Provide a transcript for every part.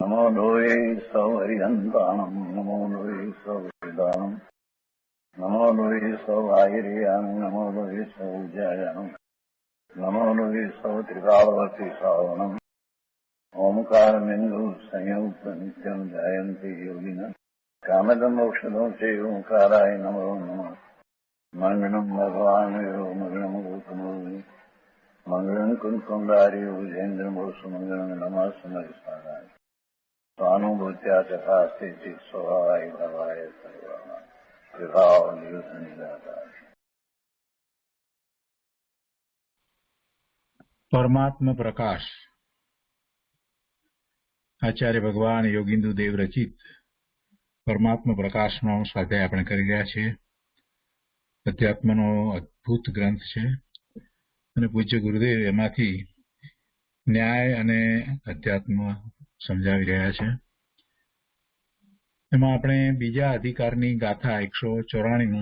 नमो लोये सौहरिहन्ताणम् नमो लोये सौहृदानम् नमो लोये सौभागिर्याम् नमो लोये सौज्यायाम् नमो लोये सौत्रिकावती सावनम् ओंकारमिन्दु संयुक्त नित्यम् ध्यायन्ति योगिनः कामदम् मोक्षदम् च ओंकाराय नमो नमः मङ्गलम् भगवान् मङ्गलम् गौतमो मंगलम कुंकुंडारी उजेन्द्रमोसु मंगलम नमः समरिसाराय स्वानुभूत्या चकास्ते चित स्वभावाय भवाय सर्वाणा विभाव निदाताय। परमात्मा प्रकाश आचार्य भगवान योगिंदु देव रचित परमात्मा प्रकाशનો સ્વાધ્યાય આપણે કરી રહ્યા છીએ। અધ્યાત્મનો અદ્ભુત ગ્રંથ છે અને પૂજ્ય ગુરુદેવ એમાંથી ન્યાય અને અધ્યાત્મ સમજાવી રહ્યા છે। એમાં આપણે બીજા અધિકારની ગાથા 194 નો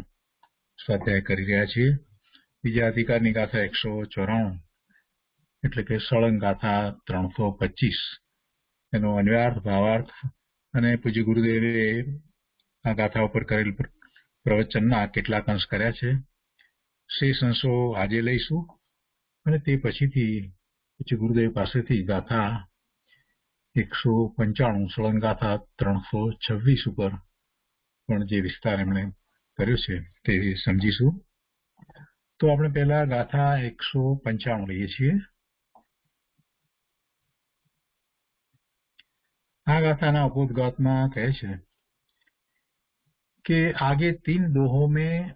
સ્વાધ્યાય કરી રહ્યા છીએ। બીજા અધિકારની ગાથા 194 એટલે કે સળંગ ગાથા 325 એનો અન્વયાર્થ ભાવાર્થ અને પૂજ્ય ગુરુદેવે આ ગાથા ઉપર કરેલ પ્રવચનના કેટલાક અંશ કર્યા છે। શેષ અંશો આજે લઈશું અને તે પછીથી પૂજ્ય ગુરુદેવ પાસેથી ગાથા 195 સળંગ ગાથા 326 ઉપર પણ જે વિસ્તાર એમણે કર્યો છે તે સમજીશું। તો આપણે પહેલા ગાથા 195 લઈએ છીએ। આ ગાથાના ઉपोद्घातમાં કહે છે कि आगे 3 दोहों में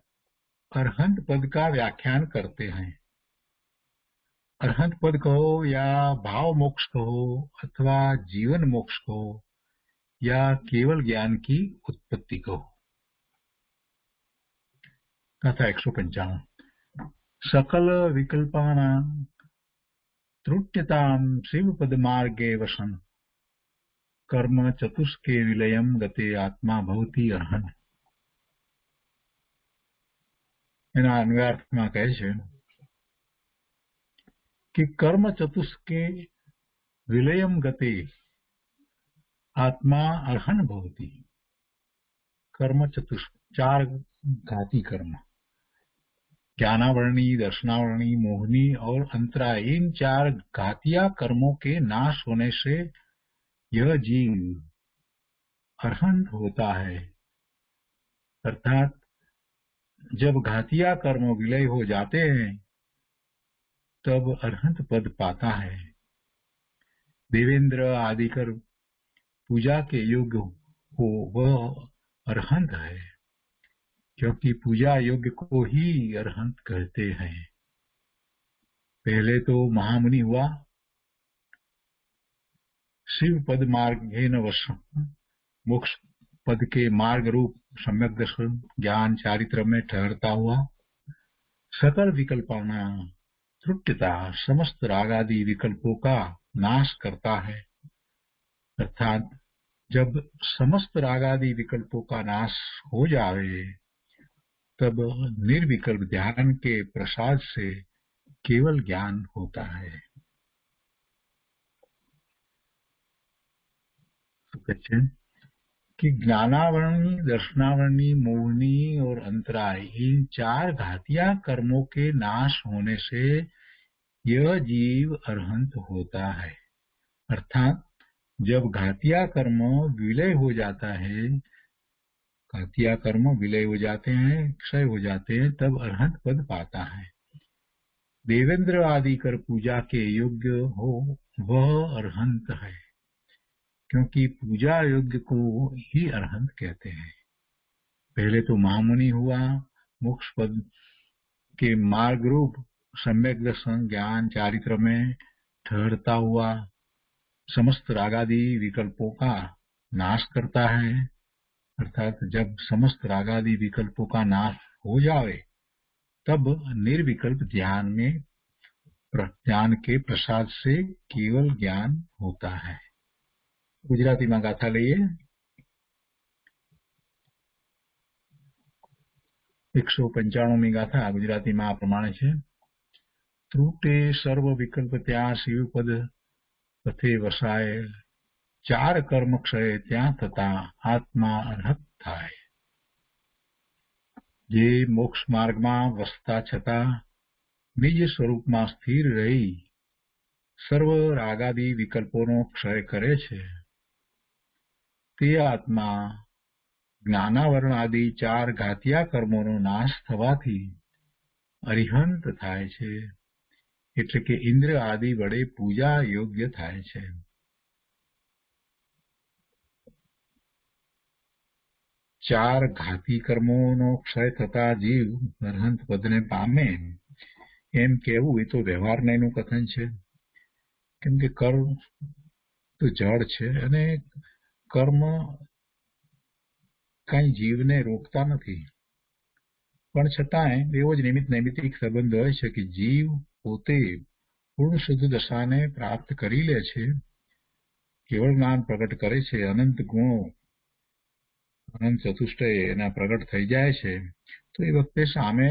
अरहंत पद का व्याख्यान करते हैं। अरहंत पद कहो या भाव मोक्ष कहो अथवा जीवन मोक्ष कहो या केवल ज्ञान की उत्पत्ति कहो। कथा 195 सकल विकल्पानां त्रुट्यतां शिव पद मार्गे वसन कर्म चतुष्के विलयम गते आत्मा भवति अर्हन्। એના અન્વયાર્થમાં કહે છે कि कर्म चतुष्के विलयम गते आत्मा अर्हन् भवति। कर्म चतुष्क 4 घाती कर्म ज्ञानावरणी, दर्शनावरणी, मोहनी और अंतराय, इन 4 घातिया कर्मों के नाश होने से यह जीव अर्हंत होता है। अर्थात जब घातिया कर्म विलय हो जाते हैं तब अर्हंत पद पाता है। देवेंद्र आदिकर पूजा के योग्य हो वह अर्हंत है, क्योंकि पूजा योग्य को ही अर्हंत कहते हैं। पहले तो महामुनि हुआ, शिव पद मार्गेन वशं मोक्ष पद के मार्ग रूप सम्यक दर्शन ज्ञान चारित्र में ठहरता हुआ, सकल विकल्पाना त्रुट्यता समस्त रागादि विकल्पों का नाश करता है। अर्थात जब समस्त रागादि विकल्पों का नाश हो जावे तब निर्विकल्प ध्यान के प्रसाद से केवल ज्ञान होता है। कि ज्ञानावरणी, दर्शनावरणी, मोहनी और अंतराय, इन 4 घातिया कर्मों के नाश होने से यह जीव अर्हंत होता है। अर्थात जब घातिया कर्म विलय हो जाता है, घातिया कर्म विलय हो जाते हैं, क्षय हो जाते हैं, तब अर्हंत पद पाता है। देवेंद्र आदि कर पूजा के योग्य हो वह अर्हंत है, क्योंकि पूजा योग्य को ही अर्हंत कहते हैं। पहले तो महामुनि हुआ, मोक्ष पद के मार्ग रूप सम्यक दर्शन ज्ञान चारित्र में ठहरता हुआ, समस्त रागादि विकल्पों का नाश करता है। अर्थात जब समस्त रागादि विकल्पों का नाश हो जावे तब निर्विकल्प ध्यान के प्रसाद से केवल ज्ञान होता है। गुजराती में गाथा लईए। 195 गाथा गुजराती में आ प्रमाणे छे। त्रुटे सर्व विकल्प त्या शिवपद पथे वसाय ચાર કર્મ ક્ષય ત્યાં થતા આત્મા અનહત થાય. જે મોક્ષ માર્ગમાં વસતા છતાં નિજ સ્વરૂપમાં સ્થિર રહી સર્વ રાગાદી વિકલ્પોનો ક્ષય કરે છે, તે આત્મા જ્ઞાનાવરણ આદિ ચાર ઘાતિયા કર્મોનો નાશ થવાથી અરિહંત થાય છે, એટલે કે ઇન્દ્ર આદિ વડે પૂજા યોગ્ય થાય છે. ચાર ઘાતી કર્મોનો ક્ષય થતા જીવ અરહંત પદને પામે એમ કહેવું એ તો વ્યવહારનું કથન છે. કેમ કે કર્મ તો જળ છે અને કર્મ કઈ જીવને રોકતા નથી, પણ છતાંય એવો જ નિમિત્ત નૈમિત્તિક સંબંધ હોય છે કે જીવ પોતે પૂર્ણ શુદ્ધ દશાને પ્રાપ્ત કરી લે છે, કેવળ જ્ઞાન પ્રગટ કરે છે, અનંત ગુણો અનંત ચતુષ્ટય એના પ્રગટ થઈ જાય છે, તો એ વખતે સામે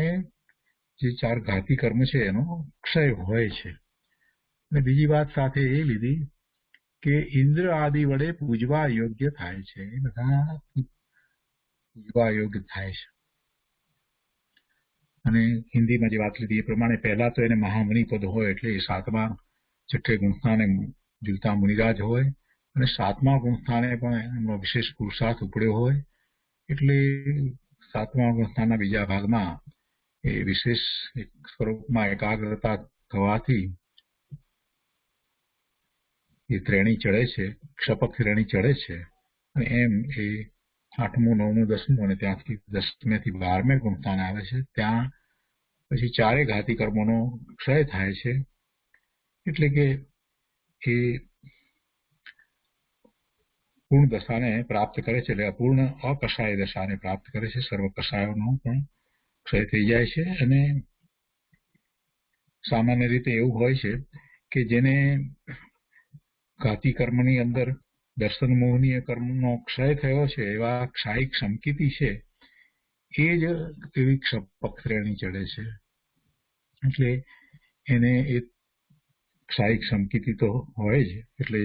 જે ચાર ઘાતી કર્મ છે એનો ક્ષય હોય છે. અને બીજી વાત સાથે એ લીધી કે ઇન્દ્ર આદિ વડે પૂજવા યોગ્ય થાય છે, એ બધા પૂજવા યોગ્ય થાય છે. અને હિન્દીમાં જે વાત લીધી એ પ્રમાણે પહેલા તો એને મહામુનિ પદ હોય, એટલે એ સાતમા છઠ્ઠે ગુણસ્થાને જીવતા મુનિરાજ હોય, અને સાતમા ગુણસ્થાને પણ એમનો વિશેષ પુરુષાર્થ ઉપડ્યો હોય, એટલે સાતમા ગુણસ્થાનના બીજા ભાગમાં એ વિશેષ સ્વરૂપમાં એકાગ્રતા થવાથી એ ત્રેણી ચડે છે, ક્ષપક શ્રેણી ચડે છે, અને એમ એ 8મું 9મું 10મું અને ત્યાંથી 10મેથી 12મે ગુણસ્થાન આવે છે, ત્યાં પછી ચારે ઘાતી કર્મોનો ક્ષય થાય છે, એટલે કે એ પૂર્ણ દશાને પ્રાપ્ત કરે છે, એટલે અપૂર્ણ અકષાય દશાને પ્રાપ્ત કરે છે, સર્વ કષાયોનો પણ ક્ષય થઈ જાય છે. અને સામાન્ય રીતે એવું હોય છે કે જેને ઘાતી કર્મની અંદર દર્શન મોહનીય કર્મનો ક્ષય થયો છે, એવા ક્ષાયિક સંકિતિ છે, એ જ એવી ક્ષપક શ્રેણી ચડે છે, એટલે એને એ ક્ષાયિક સંકિતિ તો હોય જ, એટલે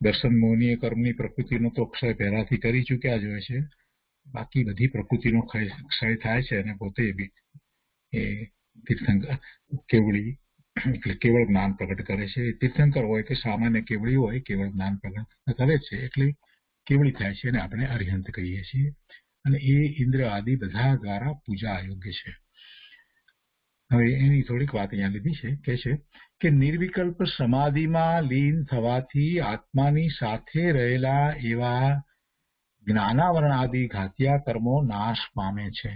દર્શન મોહનીય કર્મની પ્રકૃતિનો તો ક્ષય પહેલાથી કરી ચૂક્યા જ હોય છે, બાકી બધી પ્રકૃતિનો ક્ષય થાય છે, અને પોતે એ તીર્થંકર કેવળી એટલે કેવળ જ્ઞાન પ્રગટ કરે છે. તીર્થંકર હોય કે સામાન્ય કેવળી હોય, કેવળ જ્ઞાન પ્રગટ કરે છે એટલે કેવળી થાય છે, અને આપણે અરિહંત કહીએ છીએ. અને એ ઇન્દ્ર આદિ બધા દ્વારા પૂજા યોગ્ય છે. હવે એની થોડીક વાત અહીંયા લીધી છે, કે છે કે નિર્વિકલ્પ સમાધિમાં લીન થવાથી આત્માની સાથે રહેલા એવા જ્ઞાનાવરણ આદિ ઘાતિયા કર્મો નાશ પામે છે,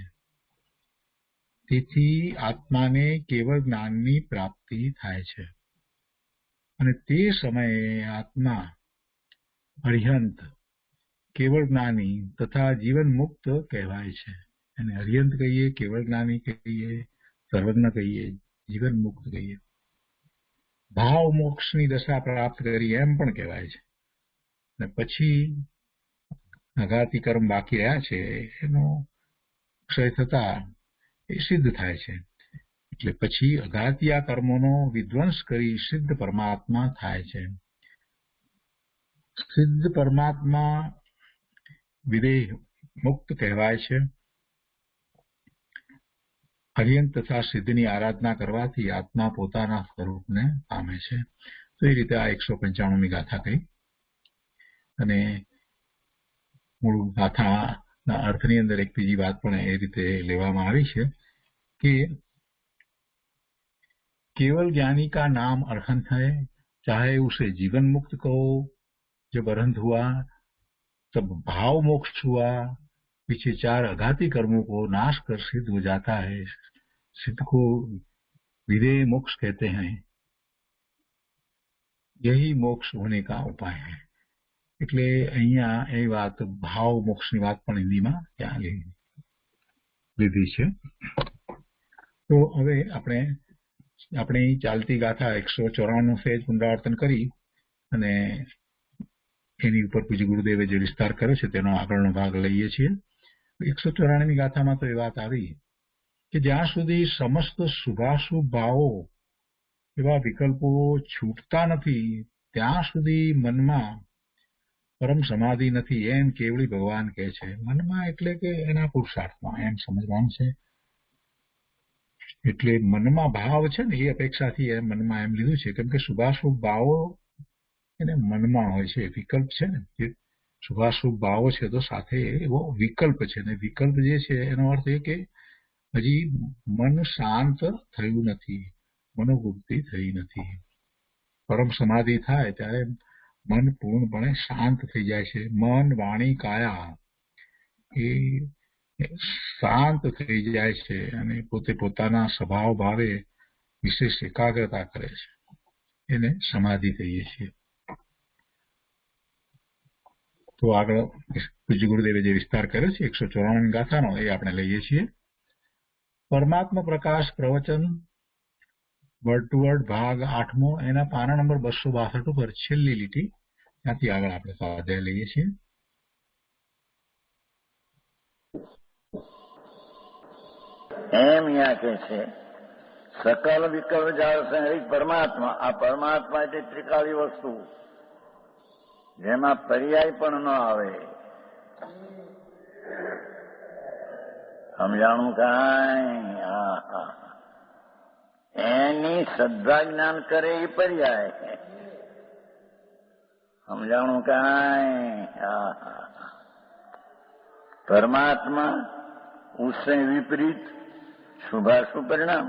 તેથી આત્માને કેવળ જ્ઞાનની પ્રાપ્તિ થાય છે, અને તે સમયે આત્મા અરિહંત, કેવળ જ્ઞાની તથા જીવન મુક્ત કહેવાય છે. અને અરિહંત કહીએ, કેવળ જ્ઞાની કહીએ, સર્વજ્ઞ કહીએ, જીવન મુક્ત કહીએ, ભાવ મોક્ષની દશા પ્રાપ્ત કરી એમ પણ કહેવાય છે. અને પછી અઘાતી કર્મ બાકી રહ્યા છે એનો ક્ષય થતા એ સિદ્ધ થાય છે, એટલે પછી અઘાતિયા કર્મોનો વિધ્વંસ કરી સિદ્ધ પરમાત્મા થાય છે. સિદ્ધ પરમાત્મા વિદેહ મુક્ત કહેવાય છે. અરિહંત તથા સિદ્ધની આરાધના કરવાથી આત્મા પોતાના સ્વરૂપને પામે છે. તો એ રીતે આ 195મી ગાથા કહી, અને મૂળ ગાથાના અર્થની અંદર એક બીજી વાત પણ એ રીતે લેવામાં આવી છે कि केवल ज्ञानी का नाम अरहंत है, चाहे उसे जीवन मुक्त कहो, जब अरहंत हुआ तब भाव मोक्ष हुआ, पीछे चार अघाती कर्मों को नाश कर सिद्ध हो जाता है, सिद्ध को विधेय मोक्ष कहते हैं, यही मोक्ष होने का उपाय है. એટલે અહીંયા એ વાત ભાવ મોક્ષની વાત પણ હિન્દીમાં ત્યાં લીધી છે. તો હવે આપણે ચાલતી ગાથા 194 સેજ પુનરાવર્તન કરી અને એની ઉપર પૂજ્ય ગુરુદેવે જે વિસ્તાર કર્યો છે તેનો આગળનો ભાગ લઈએ છીએ. 194મી ગાથામાં તો એ વાત આવી કે જ્યાં સુધી સમસ્ત શુભાશુભ ભાવો એવા વિકલ્પો છૂટતા નથી ત્યાં સુધી મનમાં પરમ સમાધિ નથી એમ કેવળી ભગવાન કહે છે. મનમાં એટલે કે એના પુરુષાર્થમાં એમ સમજવાનું છે. એટલે મનમાં ભાવ છે ને એ અપેક્ષાથી એમ મનમાં એમ લીધું છે, કેમ કે શુભાશુભ ભાવો એને મનમાં હોય છે. વિકલ્પ છે ને, જે શુભાશુભ ભાવો છે તો સાથે એવો વિકલ્પ છે, ને વિકલ્પ જે છે એનો અર્થ એ કે હજી મન શાંત થયું નથી, મનોવૃત્તિ થઈ નથી. પરમ સમાધિ થાય ત્યારે મન પૂર્ણપણે શાંત થઈ જાય છે. મન, વાણી, કાયા એ શાંત થઈ જાય છે અને પોતે પોતાના સ્વભાવ ભાવે વિશેષ એકાગ્રતા કરે છે. એને સમાધિ કહીએ છીએ. તો આગળ પૂજ્ય ગુરુદેવે જે વિસ્તાર કર્યો છે 194 ગાથાનો એ આપણે લઈએ છીએ. પરમાત્મા પ્રકાશ પ્રવચન વર્ડ ટુ વર્ડ ભાગ 8મો, એના પાના નંબર 262 ઉપર છેલ્લી લીટી, ત્યાંથી આગળ આપણે સ્વાધ્યાય લઈએ છીએ. એમ યા કે છે સકલ વિકલ્પ જાળ સંહરિત પરમાત્મા. આ પરમાત્મા એટલે ત્રિકાળી વસ્તુ, જેમાં પર્યાય પણ ન આવે. સમજાણું કાંઈ? એની શ્રદ્ધા જ્ઞાન કરે એ પર્યાય. સમજાણું કાંઈ? પરમાત્મા उससे विपरीत शुभाशुभ परिणाम.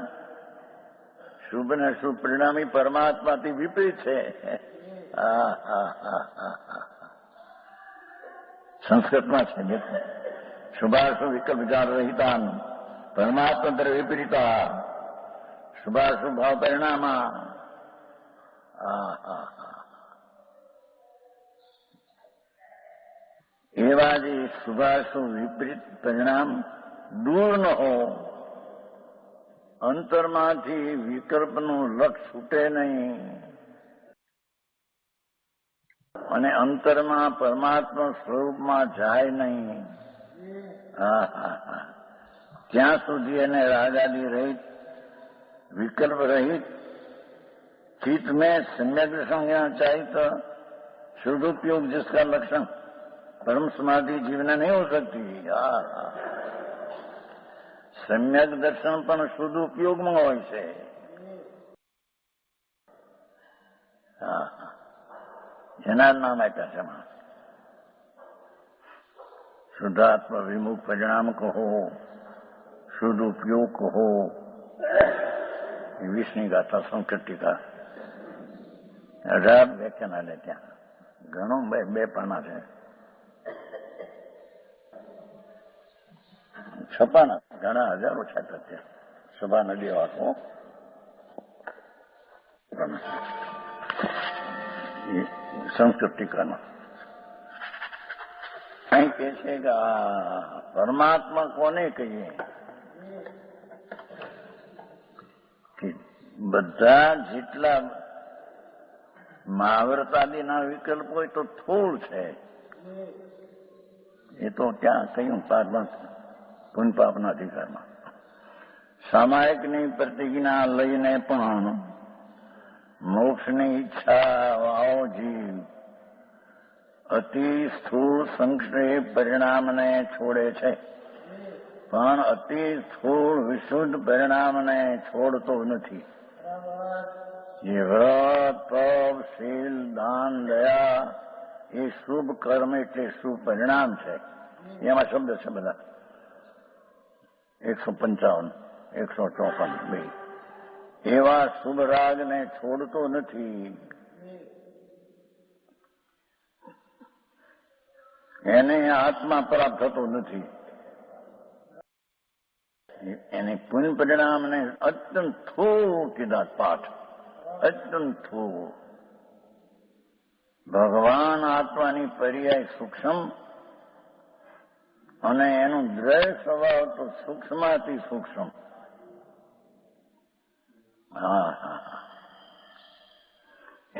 शुभ ने शुभ परिणाम परमात्माથી વિપરીત છે. સંસ્કૃતમાં છે શુભાશુભ વિકલ્પ વિચાર રહિતા પરમાત્મા વિપરીતા શુભાશુભ ભાવ પરિણામા. એવા જે શુભાશુભ વિપરીત પરિણામ દૂર ન હો, અંતરમાંથી વિકલ્પનું લક્ષ છૂટે નહીં અને અંતરમાં પરમાત્મા સ્વરૂપમાં જાય નહીં, ત્યાં સુધી એને રાગાદી રહિત, विकल्प रहित चित्त में सम्यक दर्शन होना चाहिए. तो शुद्ध उपयोग जिसका लक्षण परम समाधि जीवन नहीं हो सकती. सम्यक दर्शन पर शुद्ध उपयोग में हो से. જેના નામ આપ્યા છે શુદ્ધાત્મ વિમુખ પરિણામ કહો, શુદ્ધ ઉપયોગ કહો. 20ની ગાથા સંકટ ટીકા 18 વ્યાખ્યાન આલે ત્યાં ઘણું 2 પાના છે. છપાના ઘણા હજારો છાપા છે. સભા નદી વાતો સંસ્કૃત ટીકાનો અહીં કે છે કે પરમાત્મા કોને કહીએ? બધા જેટલા મહાવ્રતાદિના વિકલ્પ હોય તો થોડ છે. એ તો ત્યાં કહ્યું પુન પાપના અધિકારમાં સામાયિકની પ્રતિજ્ઞા લઈને પણ મોક્ષની ઈચ્છા વાળો જીવ અતિ સ્થૂળ સંક્ષેપ પરિણામને છોડે છે, પણ અતિ સ્થૂળ વિશુદ્ધ પરિણામને છોડતો નથી. જે વ્રત, તપ, શીલ, દાન, દયા એ શુભ કર્મ એટલે શુભ પરિણામ છે. એમાં શબ્દ છે બધા 155, 154 એવા શુભ રાગને છોડતો નથી. એને આત્મા પ્રાપ્ત થતો નથી. એને પુણ્ય પરિણામને અત્યંત થોડું કીધા પાઠ, અત્યંત થોડું. ભગવાન આત્માની પર્યાય સૂક્ષ્મ અને એનું દ્રવ્ય સ્વભાવ તો સૂક્ષ્માથી સૂક્ષ્મ.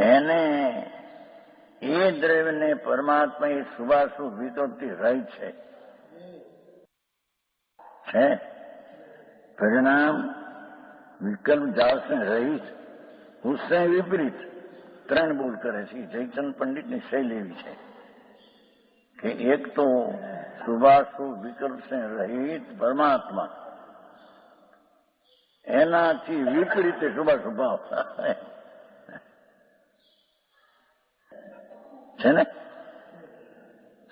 એને એ દ્રવ્યને પરમાત્મા એ શુભાશુભ વિકલ્પથી રહિત છે. પરિણામ વિકલ્પ જાળશે રહિત, ઉસસે વિપરીત. 3 બોલ કરે છે. જયચંદ પંડિતની શૈલી એવી છે. कि एक तो શુભાશુભ વિકલ્પ से रहित परमात्मा, એનાથી વિપરીત શુભાશુભ છે ને.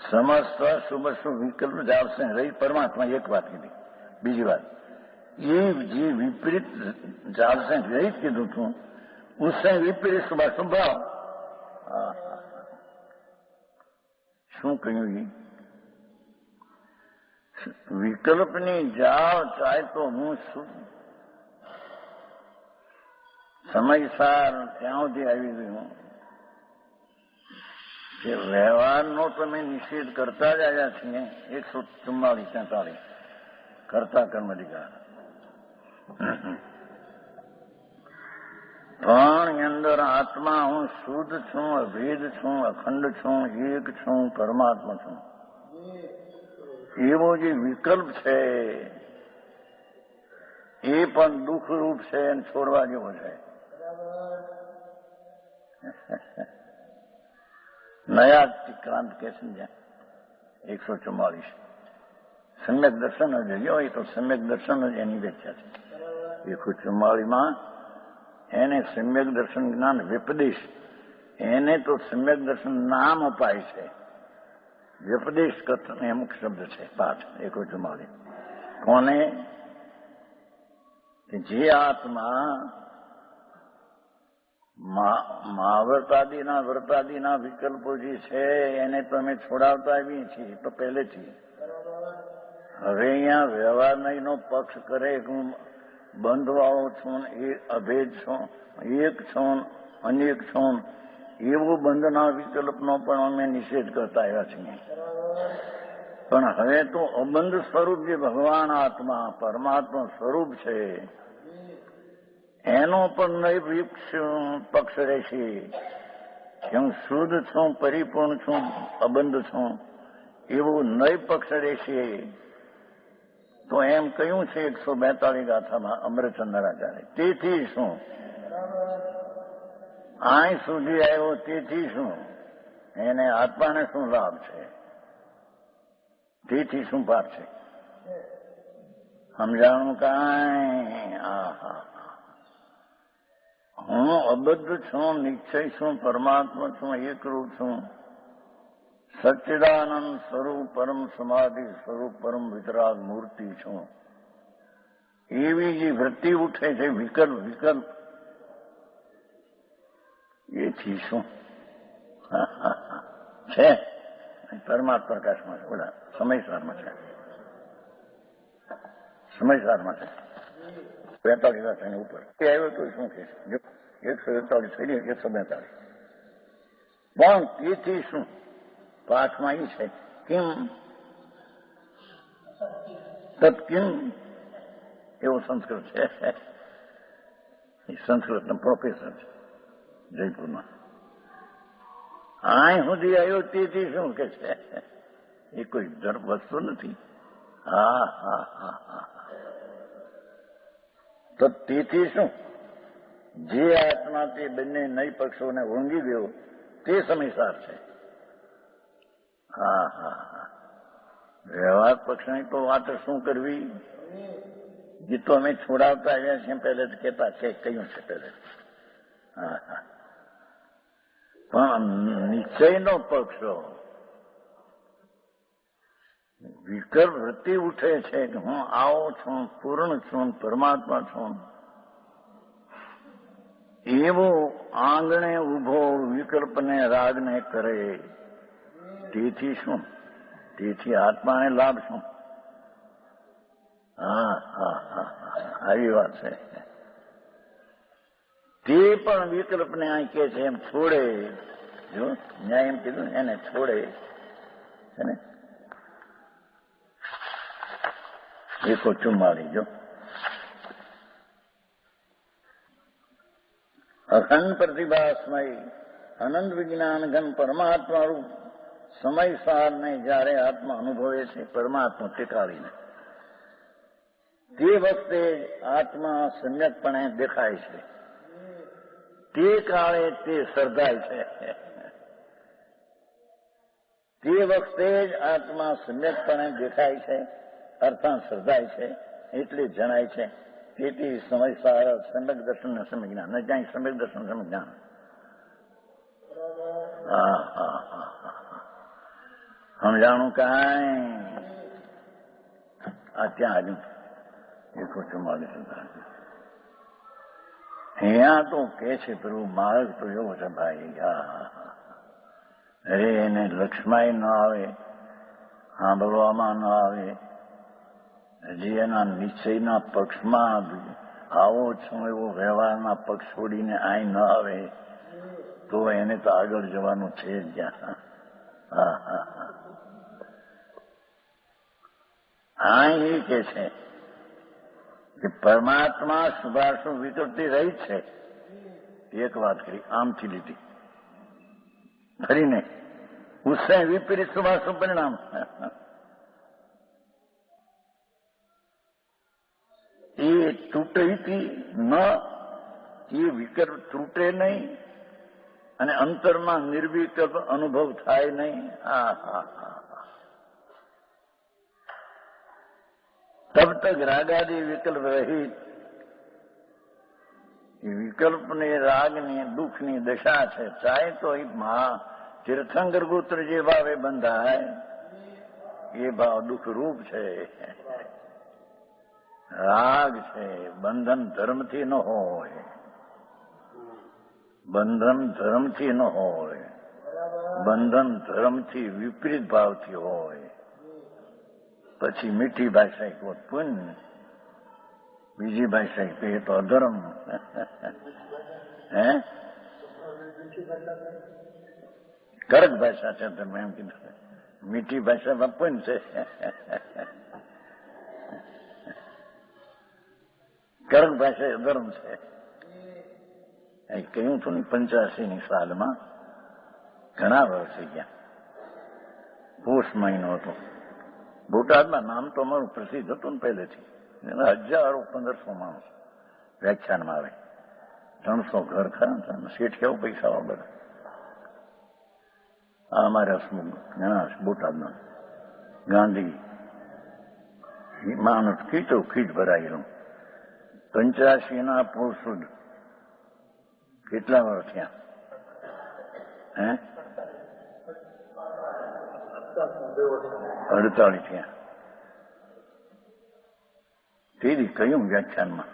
समस्त शुभ शुभ विकल्प जाप से रही परमात्मा, एक बात की थी. बीजी बात, ये जी विपरीत जाप से रहित कीधु तू, उससे विपरीत शुभाशुभ भाव. શું કહ્યું? વિકલ્પની જાળ ચાહે તો હું સમયસાર ત્યાં સુધી આવી ગયું કે વ્યવહારનો તમે નિષેધ કરતા જ આવ્યા છીએ. 144-43 કરતા કર્મ અધિકાર. પણ એની અંદર આત્મા હું શુદ્ધ છું, અભેદ છું, અખંડ છું, એક છું, પરમાત્મા છું. એવો જે વિકલ્પ છે એ પણ દુઃખરૂપ છે અને છોડવા જેવો છે. નયા ક્રાંત કે સમજ્યા. 144 સમ્યક દર્શન જ હોય તો સમ્યક દર્શન જ એની વ્યાખ્યા છે. 144માં એને સમ્યક દર્શન જ્ઞાન વ્યપદેશ, એને તો સમ્યક દર્શન નામ અપાય છે. વ્યપદેશ કથન અમુક શબ્દ છે. પાઠ 144 કોને? કે જે આત્મા મહાવ્રતાદિના વ્રતાદિના વિકલ્પો જે છે એને તો અમે છોડાવતા આવીએ છીએ તો પહેલેથી. હવે અહીંયા વ્યવહારનો પક્ષ કરે કે હું બંધવાળો છું, એ અભેદ છું, એક છું, અનેક છું, એવો બંધના વિકલ્પનો પણ અમે નિષેધ કરતા આવ્યા છીએ. પણ હવે તો અબંધ સ્વરૂપ જે ભગવાન આત્મા પરમાત્મા સ્વરૂપ છે એનો પણ નહીં પક્ષ રહેશે કે હું શુદ્ધ છું, પરિપૂર્ણ છું, અબંધ છું, એવું નહીં પક્ષ રહેશે. તો એમ કહ્યું છે 142 ગાથામાં અમરચંદ્રાચાર્ય. તેથી શું અહીં સુધી આવ્યો, તેથી શું એને આત્માને શું લાભ છે, તેથી શું પાપ છે સમજાણું કાંઈ. હું અબદ્ધ છું, નિશ્ચય છું, પરમાત્મા છું, એકરૂપ છું, સચ્ચિદાનંદ સ્વરૂપ, પરમ સમાધિ સ્વરૂપ, પરમ વિતરાગ મૂર્તિ છું. એવી જે વૃત્તિ ઉઠે છે વિકલ્પ એથી શું છે? પરમાત્મા પ્રકાશમાં છે, બધા સમયસારમાં છે, સમયસારમાં છે. 42 ઉપર એ આવ્યો તો શું કે 141 થઈ ગયું, 142. પણ તેથી શું પાઠમાં એ છે કિમ તત્કિમ એવો સંસ્કૃત છે. એ સંસ્કૃતનો પ્રોફેસર છે જયપુરમાં. અહીં સુધી આવ્યો તેથી શું કે છે? એ કોઈ વસ્તુ નથી. તો તેથી શું જે આત્મા તે બંને નય પક્ષોને ઓળંગી ગયો તે સમયસાર છે. વ્યવહાર પક્ષની તો વાત શું કરવી? જે તો અમે છોડાવતા આવ્યા છીએ પહેલે જ કહેતા છે, કહ્યું છે પહેલે. પણ નિશ્ચયનો પક્ષ વિકલ્પ વૃત્તિ ઉઠે છે કે હું આવો છું, પૂર્ણ છું, પરમાત્મા છું, એવો આંગણે ઉભો વિકલ્પને રાગને કરે. તેથી શું? તેથી આત્માને લાભ શું? આવી વાત છે. તે પણ વિકલ્પને અહીં કે છે એમ છોડે. જો ન્યાય એમ કીધું એને છોડે છે ને. 144 જો અખંડ પ્રતિભાસ્મય અનંત વિજ્ઞાન ઘન પરમાત્મા રૂપ સમયસારને જયારે આત્મા અનુભવે છે, પરમાત્મા ટેકાવીને, તે વખતે આત્મા સમ્યકપણે દેખાય છે. તે કાળે તે સર્જાય છે. તે વખતે જ આત્મા સમ્યકપણે દેખાય છે, અર્થાત સર્જાય છે, એટલે જણાય છે. તેથી સમય સાર સમ્યક દર્શન ને સમ્યક જ્ઞાન ને ક્યાંય સમ્યક દર્શન સમ્યક જ્ઞાન. સમજાણું કાંઈ આ ત્યાં આવ્યું 144. અહીંયા તો કે છે પ્રભુ માર્ગ તો એવો છે ભાઈ. અરે એને લક્ષ્માય ન આવે, સાંભળવામાં ન આવે, હજી એના નિશ્ચયના પક્ષમાં આવો છો એવો વ્યવહારના પક્ષ છોડીને અહીં ન આવે તો એને તો આગળ જવાનું છે જ ત્યાં. અહીં એ કે છે કે પરમાત્મા શુભાશુભ વિકૃતિ રહી છે. એક વાત કરી, આમથી લીધી ફરીને ઉસે વિપરીત શુભાશુભ પરિણામ. એ તૂટતી ન, એ વિકલ્પ તૂટે નહીં અને અંતરમાં નિર્વિકલ્પ અનુભવ થાય નહીં. તબ તક રાગાદી વિકલ્પ રહિત, એ વિકલ્પની રાગની દુઃખની દશા છે. ચાહે તો એ તીર્થંકર પુત્ર જે ભાવે બંધાય એ ભાવ દુઃખરૂપ છે, રાગ છે. બંધન ધર્મથી ન હોય, બંધન ધર્મથી ન હોય, બંધન ધર્મથી વિપરીત ભાવથી હોય. પછી મીઠી ભાષા કહો પુણ્ય, બીજી ભાષા કહીએ તો અધર્મ. હે કડક ભાષા છે તમે એમ કીધું, મીઠી ભાષામાં પુણ્ય છે, કડક ભાષા અધર્મ છે. કહ્યું હતું ને 85ની સાલમાં, ઘણા વર્ષ થઈ ગયા, પોષ મહિનો હતો. બોટાદમાં નામ તો અમારું પ્રસિદ્ધ હતું ને પહેલેથી. 1000-1500 માણસ વ્યાખ્યાનમાં આવે, 300 ઘર ખરા. શેઠ કેવો પૈસા આવે બધા. આ અમારે હસમુખ ઘણા બોટાદના ગાંધી માણસ ખીચો ખીચ ભરાયેલું. 85ના પોષ સુદ કેટલા વર્ષ થયા? હે 48 થયા. તેથી કહ્યું વ્યાખ્યાનમાં,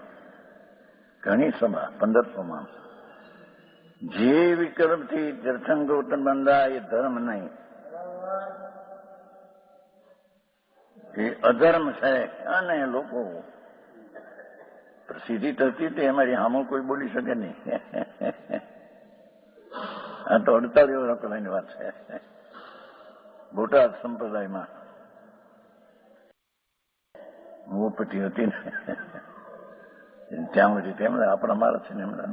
ઘણી સભા 1500 માણસ. જે વિકલ્પથી તીર્થંકર બંધાય એ ધર્મ નહીં, એ અધર્મ છે. અને લોકો પ્રસિદ્ધિ થતી તે અમારી સામે કોઈ બોલી શકે નહીં. આ તો 48 વર્ષ પહેલાની વાત છે. બોટાદ સંપ્રદાયમાં મોપટી હતી ને ત્યાં સુધી તેમને આપણા મારા છે ને એમના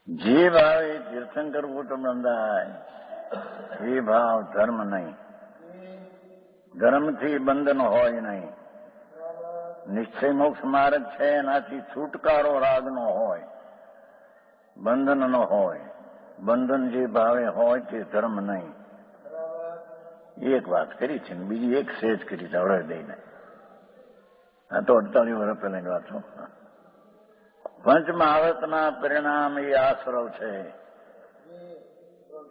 જે ભાવે તીર્થંકર કુટુંબ બંધાય એ ભાવ ધર્મ નહીં, ધર્મથી બંધન હોય નહીં. નિશ્ચય મોક્ષ માર્ગ છે, એનાથી છુટકારો રાગનો હોય, બંધનનો હોય. બંધન જે ભાવે હોય તે ધર્મ નહીં. એક વાત કરી છે ને બીજી એક સેજ કરી છે હળે દઈને. આ તો 48 વર્ષ પહેલાની વાત છું. પંચમહાવતના પરિણામ એ આશ્રવ છે,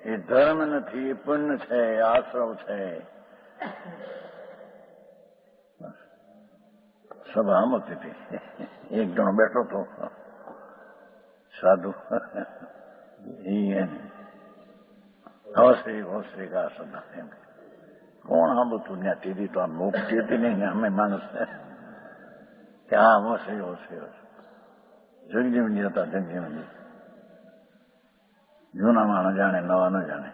એ ધર્મ નથી, એ પુણ્ય છે, એ આશ્રવ છે. સભા અમુકતી હતી, એક જણો બેઠો હતો સાધુ. હોશ્રી કા સદા એમ કોણ સાંભળતું ત્યાં? તીધી તો આમ મોકતી હતી નહીં, અમે માણસ કે હા હોશ્રી હોશ્રી જગજીવનજી હતા. જગજીવનજી જૂના માણસ જાણે, નવા ન જાણે.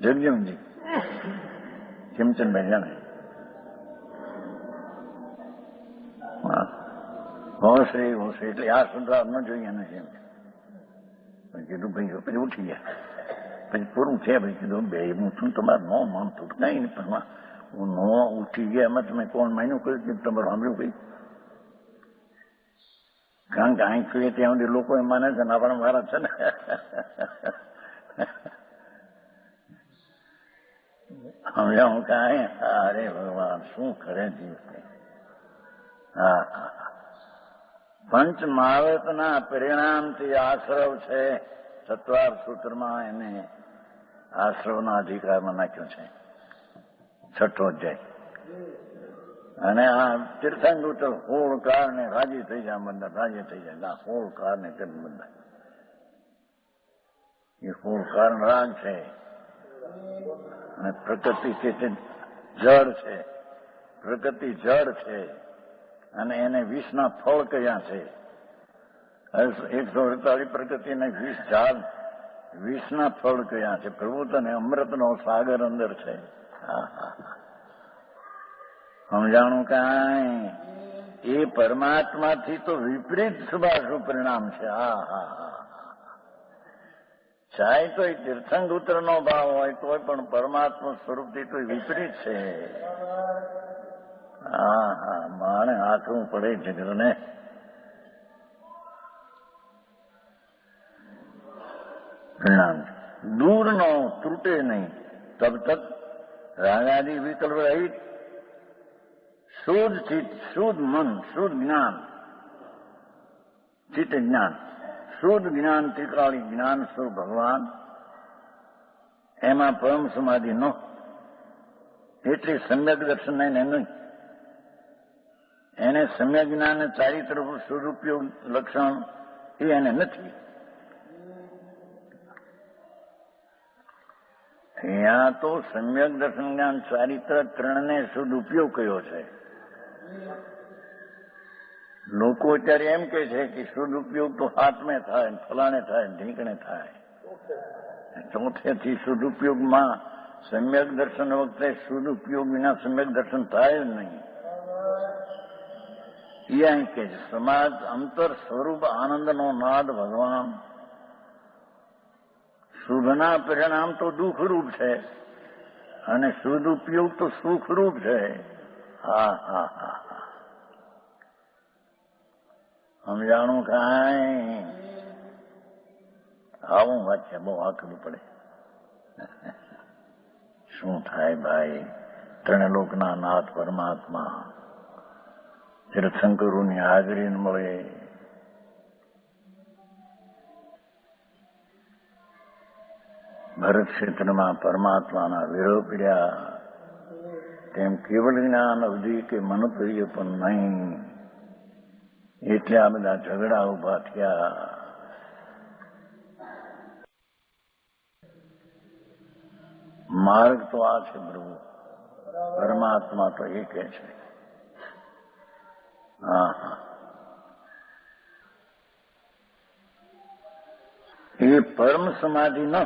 જગજીવનજી ખીમચંદભાઈ જાણે. હોશ્રી હોશ્રી એટલે આ સુધાર ન જોઈએ નથી એમ કીધું. ભાઈ પછી ઉઠી ગયા. પછી પૂરું છે ભાઈ કીધું બે હું છું તમારે ન માનતું કઈ નહીં, પણ હું ન ઉઠી ગયા એમાં તમે કોણ માન્યું કર્યું કે તમારું સાંભળ્યું કઈ? કારણ કે અહીં જોઈએ ત્યાં સુધી લોકો એમ માને છે ને આપણા મારા છે ને સમજાવું કાંઈ અરે ભગવાન શું કરે જીવને. હા હા પંચ મહાવતના પરિણામથી આશ્રવ છે. ચત્વાર સૂત્રમાં એને આશ્રવના અધિકારમાં નાખ્યો છે. છઠ્ઠો અધ્યાય. અને આ તીર્થંકર તો હોળકાર ને રાજી થઈ જાય બધા રાજી થઈ જાય. હોળકાર ને કેમ બધા એ હોળકાર રાગ છે. અને પ્રકૃતિ છે તે જળ છે. પ્રકૃતિ જળ છે અને એને વિષના ફળ કયા છે. 148 પ્રકૃતિને 20 ઝાડ વિષના ફળ કયા છે. પ્રભુ તને અમૃતનો સાગર અંદર છે. સમજાણું કાંઈ એ પરમાત્માથી તો વિપરીત શુભાશુભ પરિણામ છે. હા હા હા ચાહે તો એ તીર્થંકુત્રનો ભાવ હોય તોય પણ પરમાત્મા સ્વરૂપથી તો વિપરીત છે. હા હા માણે આંકવું પડે જગતને. પરિણામ દૂર નો ત્રુટે નહીં તબ તક રાગાદી વિકલ્પ રહિત શુદ્ધ ચિત્ત શુદ્ધ મન શુદ્ધ જ્ઞાન ચિત્ત જ્ઞાન શુદ્ધ જ્ઞાન ત્રિકાળી જ્ઞાન સ્વરૂપ ભગવાન એમાં પરમ સમાધિ ન એટલી સમ્યક દર્શન એને નહીં. એને સમ્યક જ્ઞાન ચારિત્ર સ્વરૂપયોગ લક્ષણ એ એને નથી. અહીંયા તો સમ્યક દર્શન જ્ઞાન ચારિત્ર ત્રણને સદુપયોગ કયો છે. લોકો અત્યારે એમ કે છે કે સદુપયોગ તો હાથમે થાય ફલાણે થાય ઢીંકણે થાય. ચોથેથી સદુપયોગમાં સમ્યક દર્શન વખતે સદુપયોગ વિના સમ્યક દર્શન થાય જ નહીં. એ અહીં કે છે સમાજ અંતર સ્વરૂપ આનંદનો નાદ ભગવાન શુભના પરિણામ તો દુઃખરૂપ છે અને સદુપયોગ તો સુખરૂપ છે. હા હા હા સમજાણું કાંઈ આવું વાત છે. બહુ આકરું પડે. શું થાય ભાઈ. ત્રણે લોકના નાથ પરમાત્મા તીર્થંકરોની હાજરી મળે. ભરત ક્ષેત્રમાં પરમાત્માના વિરોહ પીડ્યા તેમ કેવળ જ્ઞાન અવધિ કે મનપ્રિય પણ નહીં. એટલે આ બધા ઝઘડા ઉભા થયા. માર્ગ તો આ છે પ્રભુ. પરમાત્મા તો એ કે છે. હા હા એ પરમ સમાધિ ન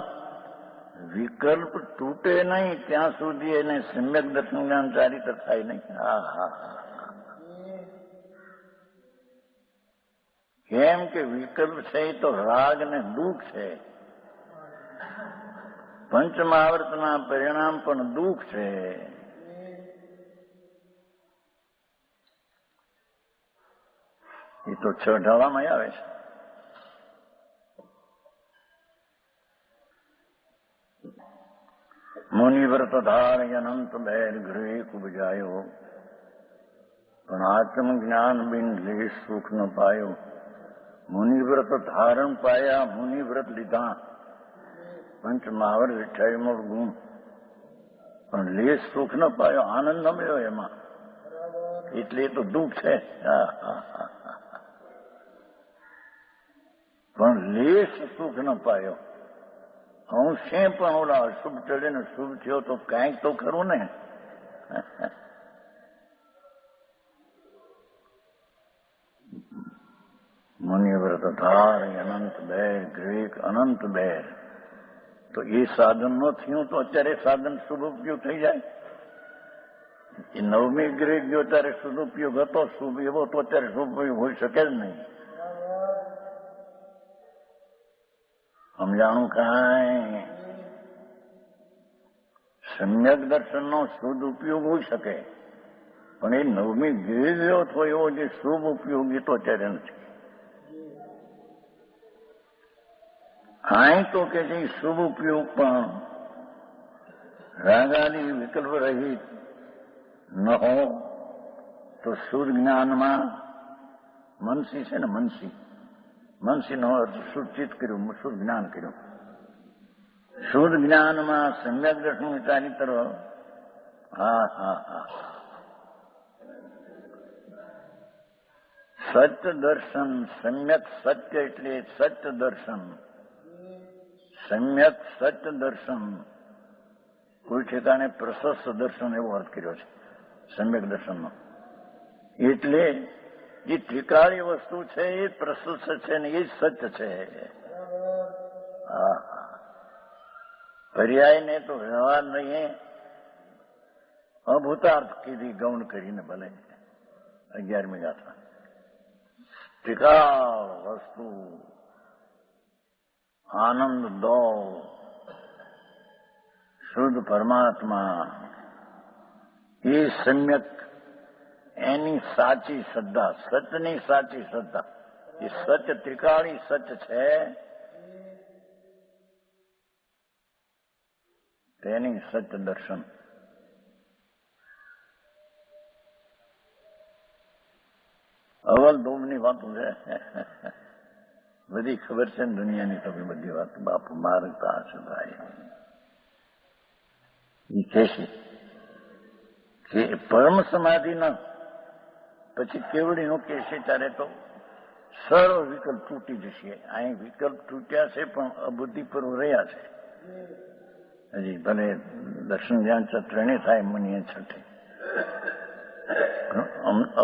વિકલ્પ તૂટે નહીં ત્યાં સુધી એને સમ્યક દર્શન જ્ઞાન ચારિત્ર થાય નહીં. હા હા હા કેમ કે વિકલ્પ છે એ તો રાગ ને દુઃખ છે. પંચમહાવર્તના પરિણામ પણ દુઃખ છે. એ તો 6 ઢાળામાં આવે છે. મુનિવ્રત ધારય અનંત બેર ગૃહે કુબજાયો પણ આત્મ જ્ઞાન બિન લેશ સુખ ન પાયો. મુનિવ્રત ધારણ પાયા મુનિવ્રત લીધા પંચમહાવર 28મો ગુણ પણ લેશ સુખ ન પાયો આનંદ ન મળ્યો એમાં. એટલે એ તો દુઃખ છે. પણ લેશ સુખ ન પાયો. અંશે પણ ઓલા અશુભ ચડે ને શુભ થયો તો કાંઈક તો ખરું ને. મુનિવ્રત ધાર અનંત બેર ગ્રેક અનંત બેર. તો એ સાધન ન થયું તો અત્યારે સાધન શુભ ઉપયોગ થઈ જાય. એ 9મી ગ્રેક ગયો ત્યારે શુભ ઉપયોગ હતો. શુભ એવો તો અત્યારે શુભ ઉપયોગ હોઈ શકે જ નહીં. સમજાણું કાંઈ. સમ્યક દર્શનનો શુદ્ધ ઉપયોગ હોઈ શકે પણ એ 9મી ગ્રેક ગયો તો એવો જે શુભ ઉપયોગ એ તો અત્યારે નથી. અહીં તો કે છે શુભ ઉપયોગ પણ રાગાદી વિકલ્પ રહિત ન હો તો શુદ્ધ જ્ઞાનમાં મનસી છે ને, મનસીનો અર્થ શુદ્ધ ચિત્ત કર્યું, શુદ્ધ જ્ઞાન કર્યું. શુદ્ધ જ્ઞાનમાં સમ્યક દર્શન વિચારી તરફ સત્ય દર્શન. સમ્યક સત્ય એટલે સત્ય દર્શન. સમ્યક સત્ય દર્શન. કોઈ ઠેકાણે પ્રશસ્ત દર્શન એવો અર્થ કર્યો છે સમ્યક દર્શનનો. એટલે જે ત્રિકાળી વસ્તુ છે એ પ્રશસ્ત છે ને એ જ સત્ય છે. પર્યાયને તો વ્યવહાર નહીં, અભૂતાર્થ કીધી ગૌણ કરીને ભલે 11મી ગાથા. ત્રિકાળ વસ્તુ આનંદ દો શુદ્ધ પરમાત્મા એ સમ્યક, એની સાચી શ્રદ્ધા, સત્યની સાચી શ્રદ્ધા. એ સત્ય ત્રિકાળી સત્ય છે તેની સત્ય દર્શન. અવલ દોમની વાતો છે, બધી ખબર છે ને દુનિયાની તો બધી વાત. બાપુ મારતા હશે ભાઈ. એ કહે છે કે પરમ સમાધિ ન પછી કેવડીનું કહે છે ત્યારે તો સર્વ વિકલ્પ તૂટી જશે. અહીં વિકલ્પ તૂટ્યા છે પણ અબુદ્ધિ પર રહ્યા છે હજી. ભલે દર્શન ધ્યાન ત્રણે થાય મનીએ છઠ્ઠે,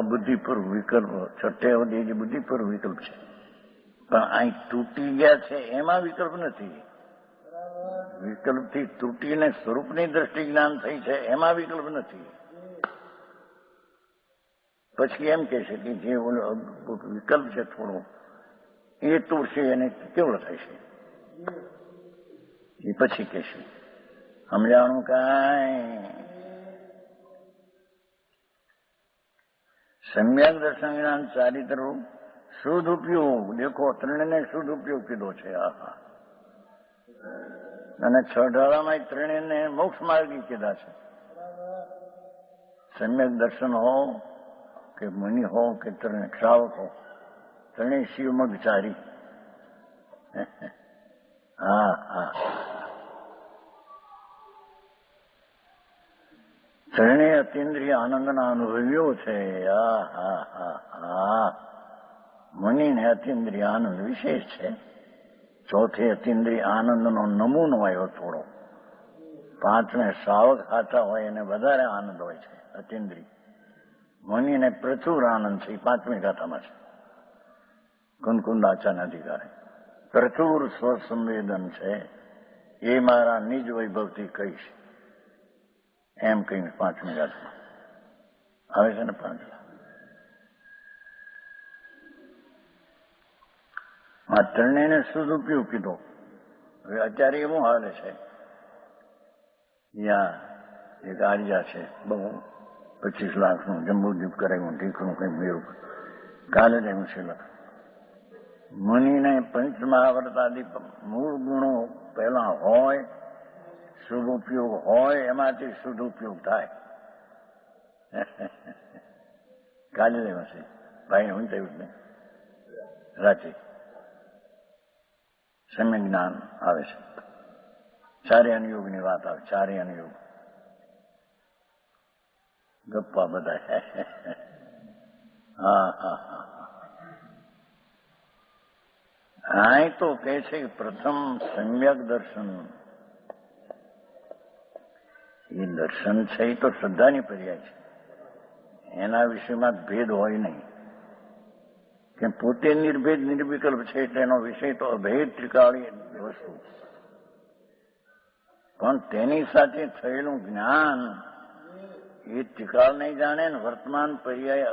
અબુદ્ધિપૂર્વ વિકલ્પ છઠ્ઠે અવધિ બુદ્ધિપૂર્વ વિકલ્પ છે. પણ અહીં તૂટી ગયા છે એમાં વિકલ્પ નથી. વિકલ્પથી તૂટીને સ્વરૂપની દ્રષ્ટિ જ્ઞાન થઈ છે એમાં વિકલ્પ નથી. પછી એમ કે છે કે જે વિકલ્પ છે થોડો એ તૂટશે એને કેવળ થશે. એ પછી કે છે સમજાણું કાંઈ. સમ્યક દર્શન જ્ઞાન ચારિત્ર શુદ્ધ ઉપયોગ. દેખો ત્રણેને શુદ્ધ ઉપયોગ કીધો છે. અને 6 ઢાળામાં ત્રણેને મોક્ષ માર્ગી કીધા છે. સમ્યક દર્શન હો કે મુનિ હો કે શ્રાવક હો, ત્રણેય શિવમગચારી. ત્રણેય અતિન્દ્રિય આનંદના અનુભવીઓ છે. મુનિને અતિન્દ્રિય આનંદ વિશેષ છે. ચોથે અતિન્દ્રિય આનંદનો નમૂનો આવ્યો થોડો. 5મે શ્રાવક સાચા હોય એને વધારે આનંદ હોય છે અતિન્દ્રિય. મુનિને પ્રચુર આનંદ છે. 5મી ગાથામાં છે કુંકુંદાચાના અધિકારે. પ્રચુર સ્વસંવેદન છે. એ મારા નિજ વૈભવથી કહીશ એમ કહીને 5મી ગાથામાં આવે છે ને. 5 આ ત્રણેયને શુદ્ધ ઉપયોગ કીધો. હવે અત્યારે એવું હાલે છે, યા એક આર્યા છે બહુ 25 લાખનું જંબુદ્વીપ કરાવ્યું, ઠીકનું કંઈ મેળવું. કાલે જ એમ છે મુનિને પંચમહાવર્તાદિ મૂળ ગુણો પહેલા હોય, શુભ ઉપયોગ હોય, એમાંથી શુદ્ધ ઉપયોગ થાય. કાલે જ એમ છે ભાઈ. હું થયું ને રાતે સમ્યક જ્ઞાન આવે છે. ચારે અનુયોગની વાત આવે. ચારે અનુયોગ ગપ્પા બધા. અહીં તો કહે છે કે પ્રથમ સમ્યક દર્શન. એ દર્શન છે એ તો શ્રદ્ધાની પર્યાય છે. એના વિષયમાં ભેદ હોય નહીં. કે પોતે નિર્ભેદ નિર્વિકલ્પ છે એટલે એનો વિષય તો અભેદ ત્રિકાળી વસ્તુ. પણ તેની સાથે થયેલું જ્ઞાન એ ત્રિકાળ નહીં જાણે ને વર્તમાન પર્યાય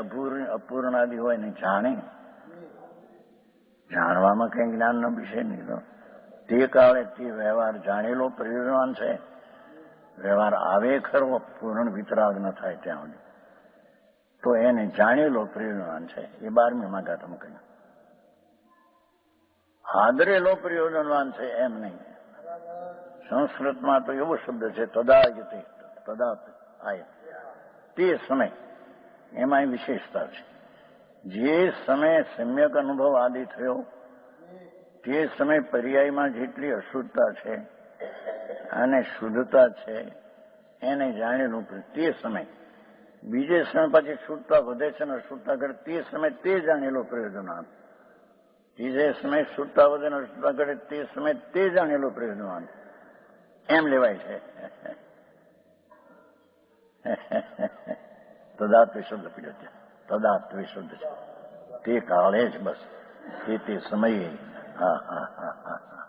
અપૂર્ણાદિ હોય ને જાણે. જાણવામાં કઈ જ્ઞાનનો વિષય નહીં. તે કાળે તે વ્યવહાર જાણેલો પ્રયોજનવાન છે. વ્યવહાર આવે ખરો પૂર્ણ વિતરાગ ન થાય ત્યાં સુધી તો એને જાણેલો પ્રયોજનવાન છે. એ 12મી ગાથામાં કહ્યું. આદરેલો પ્રયોજનવાન છે એમ નહીં. સંસ્કૃતમાં તો એવો શબ્દ છે તદાયતે, તદા આય, તે સમય. એમાં વિશેષતા છે. જે સમય સમ્યક અનુભવ આદિ થયો તે સમય પર્યાયમાં જેટલી અશુદ્ધતા છે અને શુદ્ધતા છે એને જાણેલું તે સમય. બીજે સમય પછી શુદ્ધતા વધે છે ને અશુદ્ધતા ઘટે તે સમય તે જાણેલો પ્રયોજનાર્થ. ત્રીજે સમય શુદ્ધતા વધે ને અશુદ્ધતા ઘટે તે સમય તે જાણેલો પ્રયોજનાર્થ એમ લેવાય છે. તદાત્વ શબ્દ પીડ્યો છે, તદાત્વ શબ્દ છે. તે કાળે જ બસ તે સમયે. હા હા હા હા હા.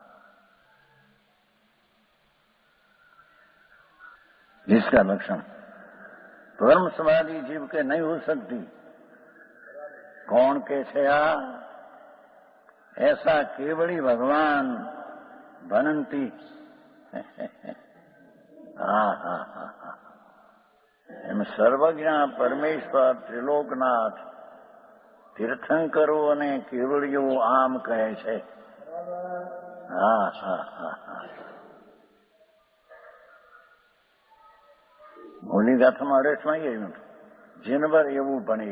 जिसका लक्षण परम समाधि जीव के नहीं हो सकती. कौन के छे आ? ऐसा केवली भगवान बनंती. હા હા હા હા. એમ સર્વજ્ઞ પરમેશ્વર ત્રિલોકનાથ તીર્થંકરો અને કેવળીઓ આમ કહે છે. હા હા હા હા. મૂળની ગાથામાં અરેસમાં આવ્યું જીનભર એવું ભણે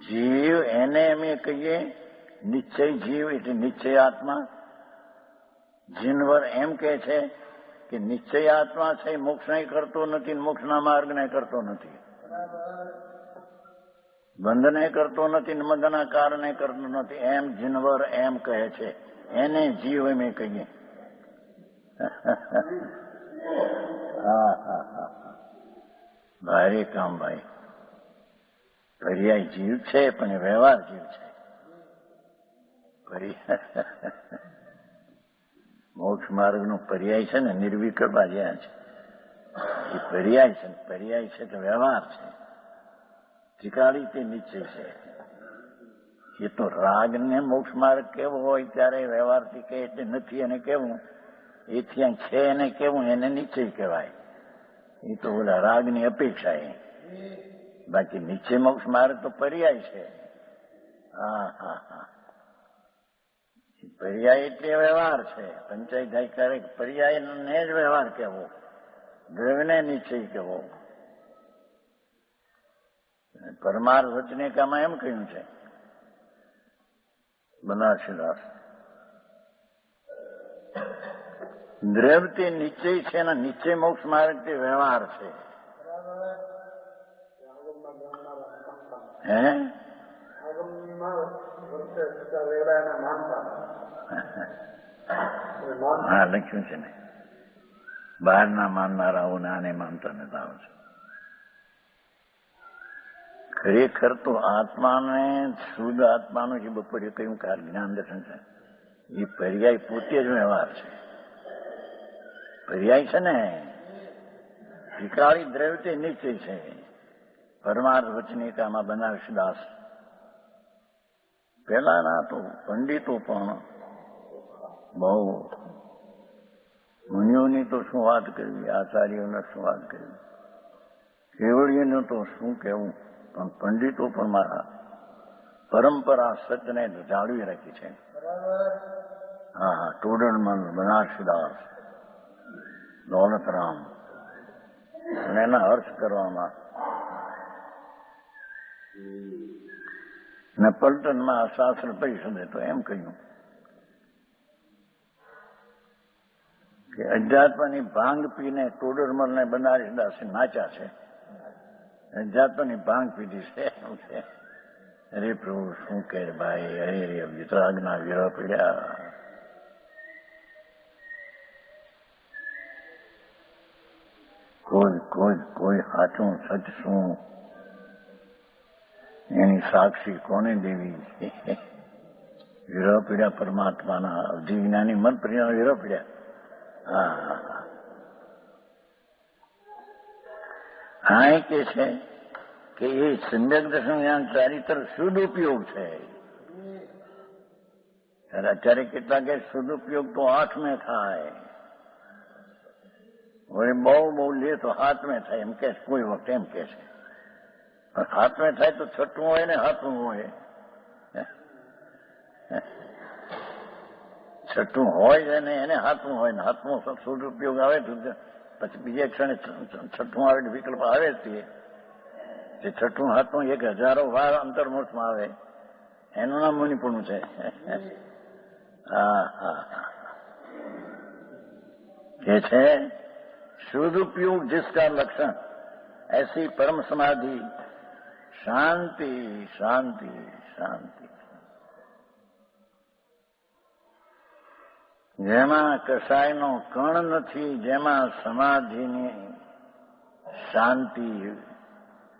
જીવ એને અમે કહીએ નિશ્ચય જીવ એટલે નિશ્ચય આત્મા. જીનવર એમ કે છે કે નિશ્ચય આત્મા છે મોક્ષ નહીં કરતો નથી, મોક્ષના માર્ગ નહીં કરતો નથી, બંધ નહીં કરતો નથી, મદના કારણે કરતો નથી, એમ જીનવર એમ કહે છે. એને જીવ અમે કહીએ. હા હા હા. ભારે કામ ભાઈ. પર્યાય જીવ છે પણ વ્યવહાર જીવ છે. મોક્ષ માર્ગનો પર્યાય છે ને નિર્વિકલ્પ જ્યાં છે એ પર્યાય છે. પર્યાય છે તો વ્યવહાર છે. ત્રિકાળી તે નિશ્ચય છે. એ તો રાગને મોક્ષ માર્ગ કેવો હોય ત્યારે વ્યવહારથી કહે એટલે નથી એને કેવું, એથી છે એને કેવું એને નિશ્ચય કહેવાય. એ તો ઓલા રાગની અપેક્ષા એ. બાકી નિશ્ચય મોક્ષ માર્ગ તો પર્યાય છે. હા હા હા. પર્યાય એટલે વ્યવહાર છે. પંચાયત થાય ક્યારેક પર્યાયને જ વ્યવહાર કહેવો, દ્રવ્યને નિશ્ચય કહેવો. પરમાર્થ વચનિકામાં એમ કહ્યું છે બનારસીદાસ, દ્રવ્ય તે નિશ્ચય છે ને નિશ્ચય મોક્ષ માર્ગ તે વ્યવહાર છે. હે હા લખ્યું છે ને, બહારના માનનારાઓને આને માનતા નથી આવે છે. ખરેખર તો આત્માને શુદ્ધ આત્માનું જે બપોરે કયું જ્ઞાન દર્શન છે એ પર્યાય પોતે જ વ્યવહાર છે. પર્યાય છે ને ત્રિકાળી દ્રવ્ય તે નિશ્ચય છે. પરમાર્થ વચનિકામાં બનારસીદાસ પેલાના તો પંડિતો પણ બહુ, મુનિઓની તો શું વાત કરવી, આચાર્યોને શું વાત કરવી, કેવળીઓનું તો શું કહેવું, પણ પંડિતો પણ મારા પરંપરા સત્યને જાળવી રાખી છે. હા હા. ટોડરમલ, બનારસીદાસ, દોલતરામ અને એના અર્થ કરવામાં ને પલટનમાં શાસ્ત્ર પરિષદે તો એમ કહ્યું કે અધ્યાત્મની ભાંગ પીને ટોડરમલને બનારસીદાસે નાચ્યા છે. અધ્યાત્મની ભાંગ પીધી છે એમ છે. અરે પ્રભુ શું કહે ભાઈ, અરે વિતરાગના વિરહ પીડ્યા. કોઈ સાચું સચ શું એની સાક્ષી કોને દેવી? વિરહ પીડ્યા પરમાત્માના અધિજ્ઞાની મન પ્રિય વિરહ પીડ્યા. હા હા એ કે છે કે એ સમ્યક દર્શન જ્ઞાન ચારિત્ર સદુપયોગ છે. અત્યારે કેટલાક સદુપયોગ તો 8મે થાય, હવે બહુ લે તો 7મે થાય એમ કે કોઈ વખત એમ કે છે. પણ 7મે થાય તો 6ઠું હોય ને 7મું હોય. છઠ્ઠું હોય ને એને હાથમાં હોય ને હાથમાં શુદ્ધ ઉપયોગ આવે પછી બીજા ક્ષણે છઠ્ઠું આવે વિકલ્પ આવે જ તે છઠ્ઠું હાથમાં 1000 વાર અંતર્મોક્ષમાં આવે એનું નામ મુનિપણું છે. કે છે शुद्ध उपयोग जिसका लक्षण ऐसी परम समाधि शांति शांति शांति જેમાં કસાયનો કણ નથી, જેમાં સમાધિની શાંતિ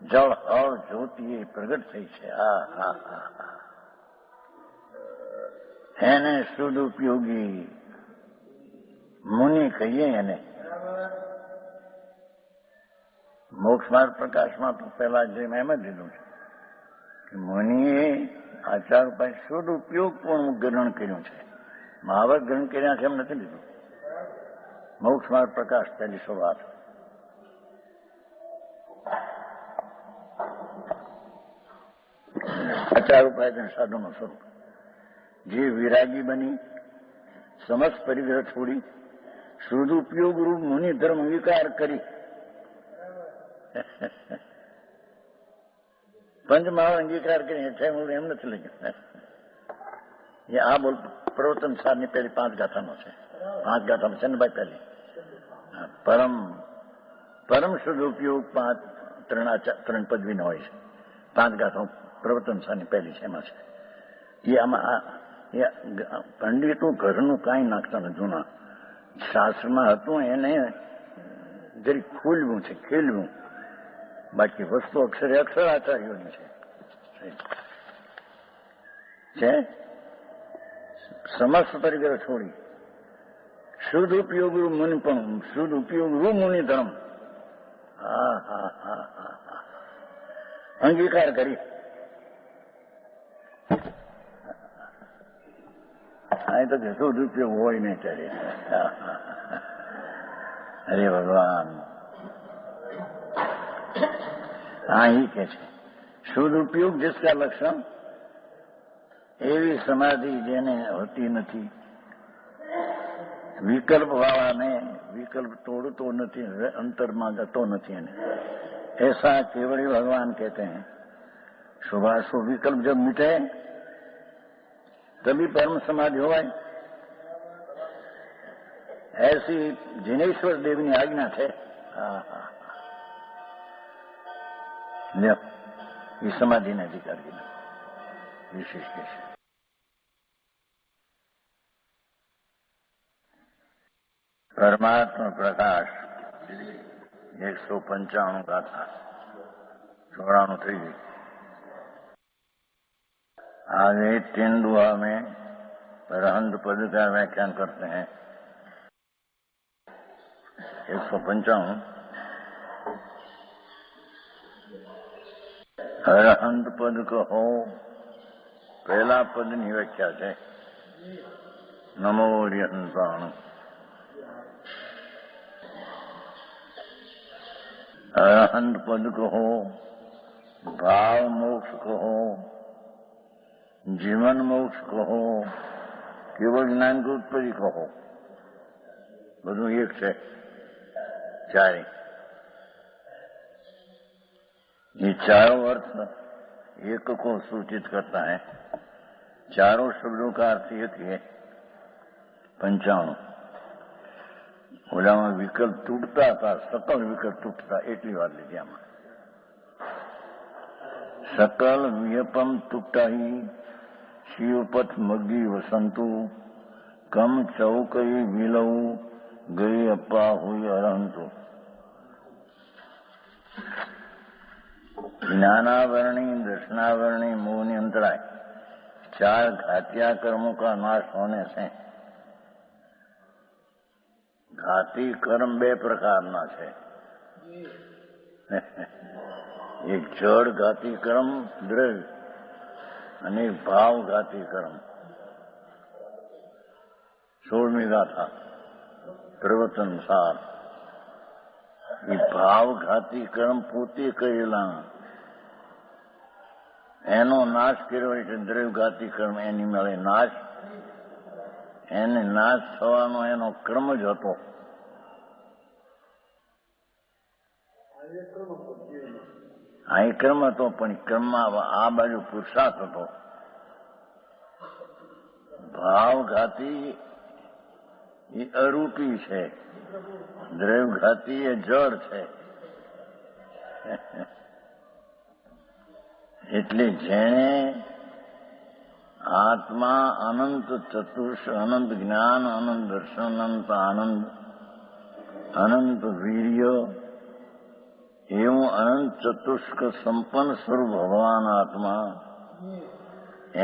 જળ હળ જ્યોતિ એ પ્રગટ થઈ છે. એને શુદ્ધ ઉપયોગી મુનિ કહીએ. એને મોક્ષ માર્ગ પ્રકાશમાં તો પહેલા જે એમ જ લીધું છે કે મુનિએ આચાર ઉપાય શુદ્ધ ઉપયોગ પણ ગ્રહણ કર્યું છે. મહાવત ગ્રહણ કર્યા છે એમ નથી લીધું. મોક્ષ માર્ગ પ્રકાશ પહેલી શરૂઆત. આચાર ઉપાય સાધુનું સ્વરૂપ. જે વિરાગી બની સમસ્ત પરિગ્રહ છોડી શુદ્ધ ઉપયોગ રૂપ મુનિ ધર્મ અંગીકાર કરી પંચમહાલ અંગીકાર કરી છે. હું એમ નથી લખ્યું. એ આ બોલ પ્રવર્તન સારની પહેલી 5 ગાથાનો છે. 5 ગાથામાં છે ને ભાઈ પહેલી પરમ શુદ્ધ ઉપયોગ 3 પદવીનો હોય છે. 5 ગાથા પ્રવર્તન સારની પહેલી છે એમાં છે. એ આમાં પંડિતો ઘરનું કાંઈ નાખતા નથી. જૂના શાસ્ત્રમાં હતું એને જરી ખોલવું છે, ખેલવું. બાકી વસ્તુ અક્ષરે અક્ષર આચાર્યોની છે. સમસ્ત પરિગ્રહ છોડી શુદ્ધ ઉપયોગ રૂપ મુનિ પણ શુદ્ધ ઉપયોગ રૂપ મુનિ ધર્મ અંગીકાર કરી. અહીં તો શુદ્ધ ઉપયોગ હોય નહીં ત્યારે. અરે ભગવાન અહીં કે છે શુદ્ધ ઉપયોગ जिसका લક્ષણ એવી સમાધિ જેને હોતી નથી. વિકલ્પ વાળાને વિકલ્પ તોડતો નથી, અંતરમાં જતો નથી. એને ऐसा केवड़ी भगवान कहते हैं. शुभाशुभ विकल्प जब मिटे तभी परम समाधि होवाय. ऐसी जिनेश्वर देवની આજ્ઞા છે. એ સમાધિને અધિકારી વિશેષ કે છે. પરમાત્મા પ્રકાશ 195 ગાથા 94 થઈ ગई. आगे 3 दुआ में रहंद पद का व्याख्यान करते हैं. 195 અરહંત પદ કહો. પહેલા પદની વ્યાખ્યા છે નમો રિહંતાણ. અરહંત પદ કહો, ભાવ મોક્ષ કહો, જીવન મોક્ષ કહો, કેવળ જ્ઞાન કે ઉત્પત્તિ કહો, બધું એક છે. ચારે ये चारों अर्थ एक को सूचित करता है. चारों शब्दों का अर्थ एक है. 95 ઓલામાં વિકલ્પ તૂટતા હતા, સકલ વિકલ્પ તૂટતા એટલી વાત લીધી આમાં. સકલ વિયપમ તૂટાઈ શિવપથ મગી વસંતુ કમ ચૌકઈ વિલવું ગઈ અપ્પા હોય અરહંતુ. ज्ञानावरणी, दर्शनावरणी, मोहनी अंतराय 4 घातिया कर्मों का नाश होने से. घाती कर्म 2 प्रकारना છે. એક જડ ઘાતી કર્મ દ્રવ્ય અને એક ભાવ ઘાતી કર્મ. 16મી ગાથા પ્રવચન સાર. એ ભાવ ઘાતી કર્મ પોતે કરેલા એનો નાશ કર્યો એટલે દ્રવ્ય ઘાતી કર્મ એની મળે નાશ. એને નાશ થવાનો એનો ક્રમ જ હતો. આ ક્રમ હતો, પણ ક્રમમાં આ બાજુ પુરુષાર્થ હતો. ભાવઘાતી એ અરૂપી છે, દ્રવ્યઘાતી એ જળ છે. એટલે જેણે આત્મા અનંત ચતુર્ષ, અનંત જ્ઞાન, અનંત દર્શન, અનંત આનંદ, અનંત વીર્ય, એવું અનંત ચતુષ્ક સંપન્ન સ્વરૂપ ભગવાન આત્મા,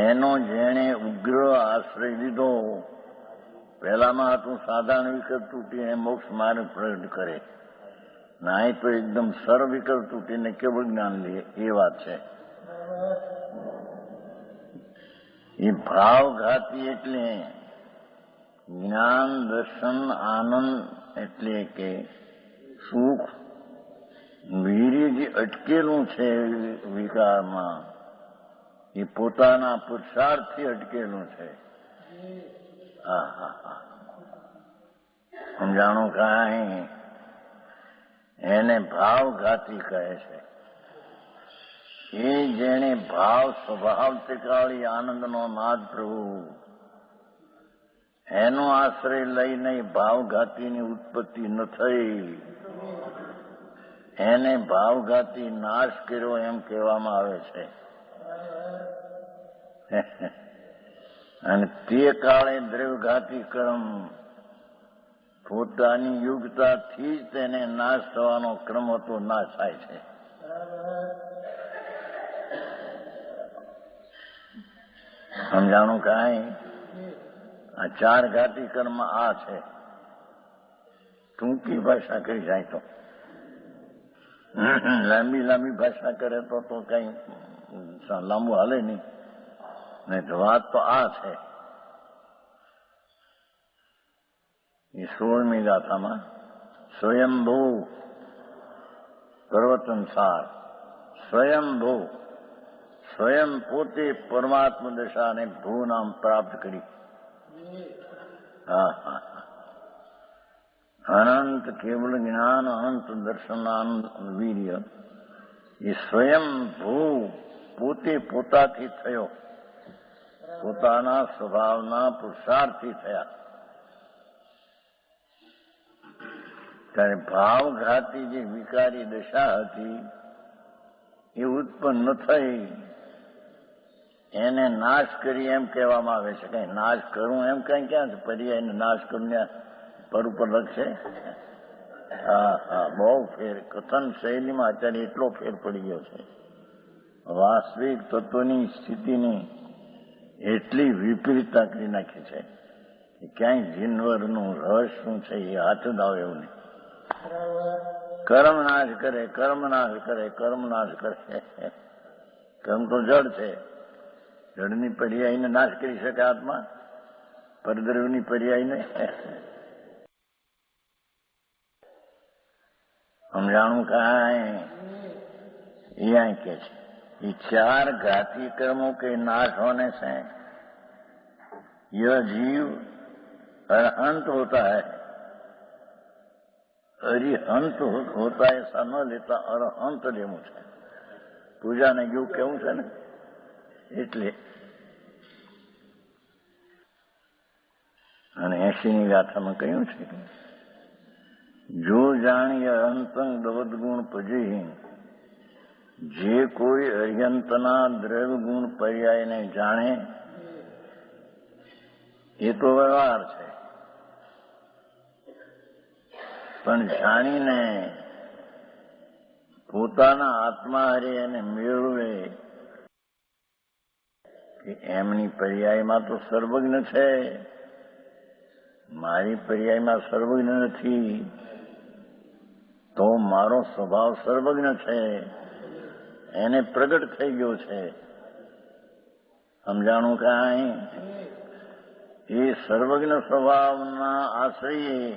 એનો જેણે ઉગ્ર આશ્રય લીધો, પહેલામાં હતું સાધારણ વિકલ્પ તૂટીને મોક્ષ માર્ગ પ્રગટ કરે, નાય તો એકદમ સર વિકલ્પ તૂટીને કેવળ જ્ઞાન લે, એ વાત છે. એ ભાવઘાતી એટલે જ્ઞાન, દર્શન, આનંદ, એટલે કે સુખ, વીર્ય જે અટકેલું છે વિકારમાં, એ પોતાના પુરુષાર્થથી અટકેલું છે. સમજાણું કાંઈ? એને ભાવઘાતી કહે છે. એ જેણે ભાવ સ્વભાવ ત્રિકાળી આનંદનો નાદ પ્રભુ, એનો આશ્રય લઈને ભાવઘાતીની ઉત્પત્તિ ન થઈ, એને ભાવઘાતી નાશ કર્યો એમ કહેવામાં આવે છે. અને તે કાળે દ્રવ્યઘાતી કર્મ પોતાની યુગતાથી જ તેને નાશ થવાનો ક્રમ હતો, નાશ થાય છે. સમજાણું કાંઈ? આ ચાર ઘાતી કર્મ આ છે. ટૂંકી ભાષા કરી જાય તો, લાંબી લાંબી ભાષા કરે તો કઈ લાંબુ હાલે નહીં. વાત તો આ છે. એ 16મી ગાથામાં સ્વયંભૂ પ્રવચનસાર, સ્વયંભૂ, સ્વયં પોતે પરમાત્મા દશાને ભૂ નામ પ્રાપ્ત કરી. અનંત કેવલ જ્ઞાન, અનંત દર્શન, અનંત વીર્ય, એ સ્વયંભૂ પોતે પોતાથી થયો, પોતાના સ્વભાવના પુરુષાર્થથી થયા. ત્યારે ભાવઘાતી જે વિકારી દશા હતી એ ઉત્પન્ન થઈ, એને નાશ કરી એમ કહેવામાં આવે છે. કઈ નાશ કરું એમ કઈ ક્યાં છે? પર્યાયને નાશ કરું પર ઉપર લખશે. બહુ ફેર. કથન શૈલીમાં અત્યારે એટલો ફેર પડી ગયો છે. વાસ્તવિક તત્વની સ્થિતિની એટલી વિપરીતતા કરી નાખી છે કે ક્યાંય જીનવરનું રહસ્ય શું છે એ હાથ જ આવે એવું નહીં. કર્મ નાશ કરે, કર્મ નાશ કરે, કર્મ નાશ કરે. કર્મ તો જડ છે. જડની પર્યાયને નાશ કરી શકે આત્મા? પરદ્રવ્યની પર્યાયને? સમજાણું કાંઈ? એ અહીં કે છે ये चार घाती कर्मों के नाश होने से यह जीव अरहंत होता है. अरिहंत होता ऐसा न लेता, अरहंत લેવું છે. પૂજાને એવું કેવું છે ને, એટલે. અને 80ની ગાથામાં કહ્યું છે કે જો જાણીએ અંતંગ દવદ ગુણ પજી, જે કોઈ અર્યંતના દ્રવ્ય ગુણ પર્યાયને જાણે એ તો વ્યવહાર છે, પણ જાણીને પોતાના આત્મા હારે એને મેળવે કે એમની પર્યાયમાં તો સર્વજ્ઞ છે, મારી પર્યાયમાં સર્વજ્ઞ નથી, તો મારો સ્વભાવ સર્વજ્ઞ છે, એને પ્રગટ થઈ ગયો છે. સમજાણું કાંઈ? એ સર્વજ્ઞ સ્વભાવના આશ્રયે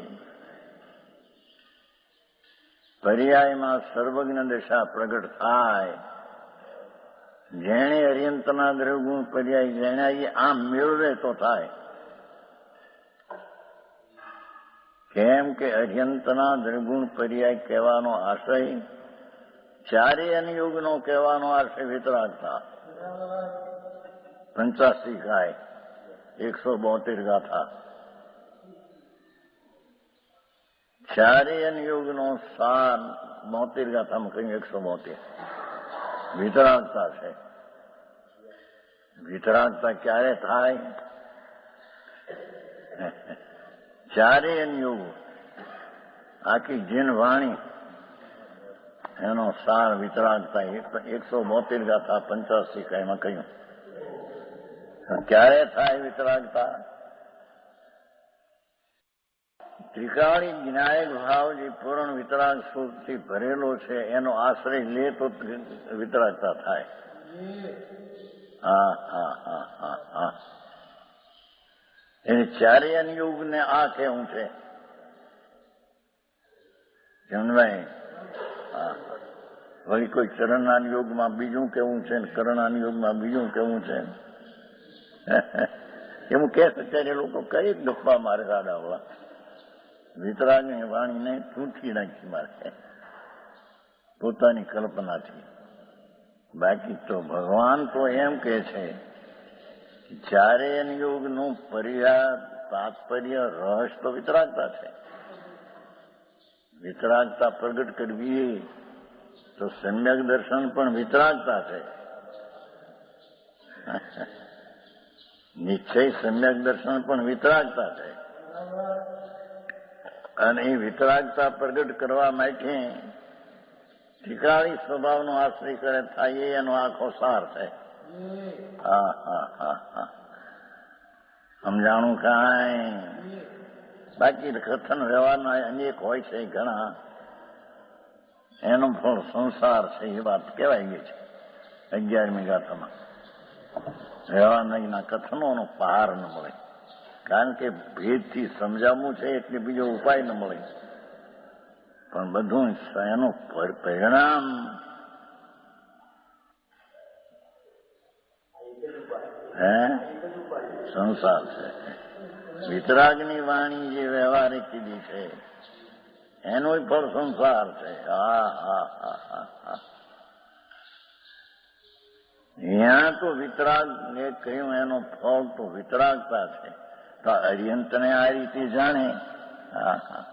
પર્યાયમાં સર્વજ્ઞ દશા પ્રગટ થાય. જેણે અર્યંતના દ્રવ્યગુણ પર્યાય જેણે આમ મેળવે તો થાય. કેમ કે અર્યંતના દ્વિગુણ પર્યાય કહેવાનો આશય ચારેય અનુયોગનો કહેવાનો આશય વિતરાગતા 85 ગાય 172 ગાથા ચારેય અનુયોગનો સાર 72 ગાથામાં કહ્યું 172 વિતરાગતા છે. વિતરાગતા ક્યારે થાય? ચારેય અનુયોગો આખી જીન વાણી એનો સાર વિતરાગતા 172 ગાથા 85 કાયમાં કહ્યું. ક્યારે થાય વિતરાગતા? ત્રિકાળી જ્ઞાયક ભાવ જે પૂર્ણ વિતરાગ સુખથી ભરેલો છે એનો આશ્રય લે તો વિતરાગતા થાય. હા હા હા હા હા એને ચારેય અનુયોગને આ કેવું છે જનભાઈ. હા વળી કોઈ ચરણના યોગમાં બીજું કેવું છે ને કરણના યોગમાં બીજું કેવું છે એવું કે અત્યારે લોકો કઈ ગપ્પા મારે સાડાવાળા વિતરાગની વાણીને તૂટી નાખી મારે પોતાની કલ્પનાથી. બાકી તો ભગવાન તો એમ કે છે ચારેય અનુયોગનું પર્યાય તાત્પર્ય રહસ્ય તો વિતરાગતા છે. વિતરાગતા પ્રગટ કરવી તો સમ્યક દર્શન પણ વિતરાગતા છે. નિશ્ચય સમ્યક દર્શન પણ વિતરાગતા છે. અને એ વિતરાગતા પ્રગટ કરવા માટે ઠીકાળી સ્વભાવનો આશ્રય કરે થાય એનો આખો સાર છે. હા હા હા હા સમજાણું કાંઈ? બાકી કથન વ્યવહારના અનેક હોય છે ઘણા, એનો ફળ સંસાર છે એ વાત કહેવાય ગઈ છે 11મી ગાથામાં. વ્યવહારના કથનોનો પાર ન મળે, કારણ કે ભેદથી સમજાવવું છે એટલે બીજો ઉપાય ન મળે. પણ બધું એનું પરિણામ સંસાર છે. વિતરાગની વાણી જે વ્યવહારિક કીધી છે એનું ફળ સંસાર છે. હા હા હા હા હા ત્યાં તો વિતરાગ ને કહ્યું એનો ફળ તો વિતરાગતા છે. તો અર્યંતને આ રીતે જાણે હા હા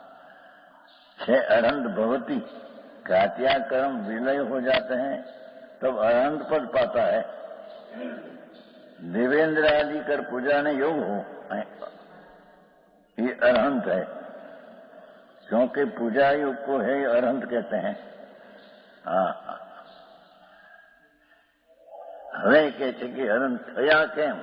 છે अरहंत भवती घातिया कर्म विलय हो जाते हैं तब अरहंत पद पाता है. देवेंद्र आदि कर पूजा ने योग हो ये अरहंत है, क्योंकि पूजा योग को है अरहंत कहते हैं. हाँ हाँ હવે કે છે કે અરહંત થયા કેમ?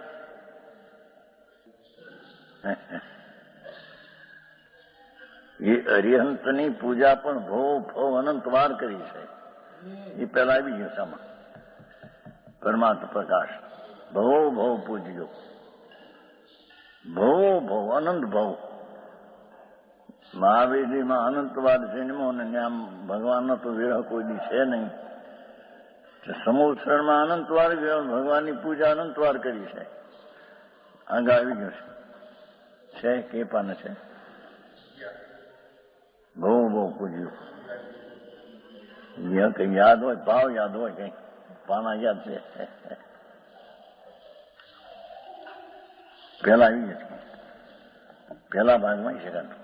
એ અરિહંતની પૂજા પણ ભવ અનંતવાર કરી છે. એ પહેલા આવી ગયું સામા પરમાત્મા પ્રકાશ ભવ પૂજ્યો ભવ અનંત ભવ. મહાવીરજીમાં અનંતવાર જન્મો ને ત્યાં ભગવાનનો તો વિરહ કોઈ દી છે નહીં. સમુદ્રમાં અનંતવાર ભગવાનની પૂજા અનંતવાર કરી છે. આગળ આવી ગયું છે કે પાને છે બહુ પૂજ્યું. કઈ યાદ હોય, ભાવ યાદ હોય, કઈ પાના યાદ છે પેલા આવી ગયું છે, પેલા ભાગમાં શકાતું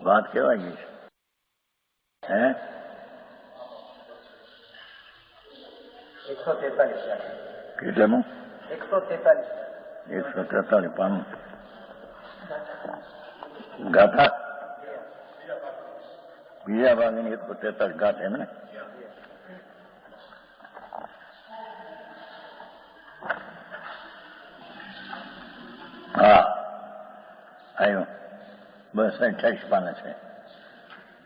વાત કેવા ગઈ છે 143 કેટલામાં 143 143 પાનું ગાથા બીજા ભાગની 143 ગાથા એમ ને. હા આવ્યું બસ 28 પાના છે.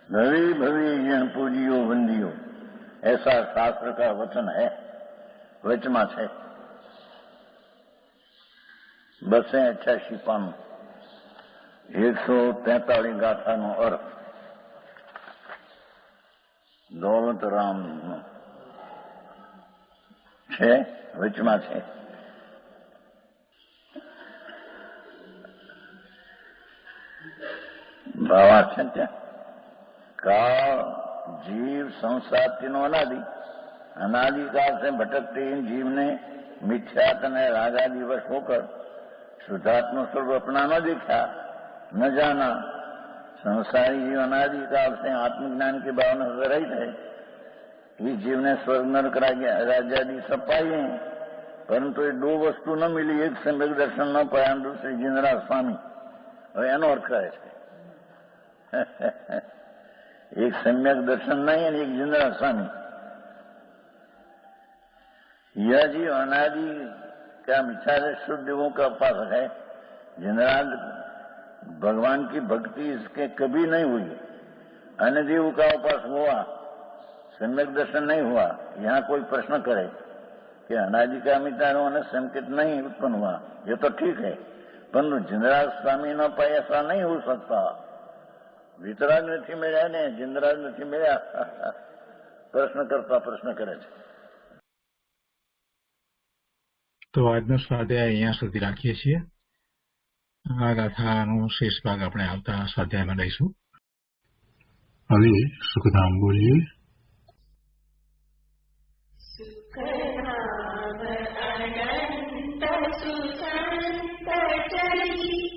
ભવી ભવી જણ પૂજ્યો વંદિયો ऐसा शास्त्र का वचन है, वचमा છે 288 પાનું 143 ગાથાનો અર્થ દોલતરામ છે, વચમાં છે. ભાવાર્થ છે ત્યાં काल जीव संसार तीनों अनादिकाल से भटकते इन जीव ने मिथ्यात ने रागादि वश होकर शुद्धात्म स्वरूप अपना न देखा न जाना। संसारी जीव अनादिकाल से आत्मज्ञान की भावना से रहित है। इस जीव ने स्वर्ग नरक राज्यादि सब पाए हैं, परंतु ये दो वस्तु न मिली। एक सम्यक दर्शन न पाया, दूसरी जिंदराज स्वामी। और एनो अर्थ करे છે एक सम्यक दर्शन नहीं है, एक जिंदरा स्वामी। यह जीव अनादि का मिथ्या शुद्ध देवों का उपासक है। जिंदराज भगवान की भक्ति इसके कभी नहीं हुई। अन्य देव का उपासक हुआ, सम्यक दर्शन नहीं हुआ। यहाँ कोई प्रश्न करे कि अनादि का मिथ्या होने संकेत नहीं उत्पन्न हुआ, ये तो ठीक है, परंतु जिंदराज स्वामी न पाए ऐसा नहीं हो सकता। વિતરાગ નથી મળ્યા ને જિંદરાજ નથી મળ્યા પ્રશ્ન કરે છે। તો આજનો સ્વાધ્યાય અહીંયા સુધી રાખીએ છીએ। આ ગાથાનો શેષ ભાગ આપણે આવતા સ્વાધ્યાયમાં લઈશું। હવે સુખધામ બોલીએ। સુખધામ અનંત સુસંત ચરી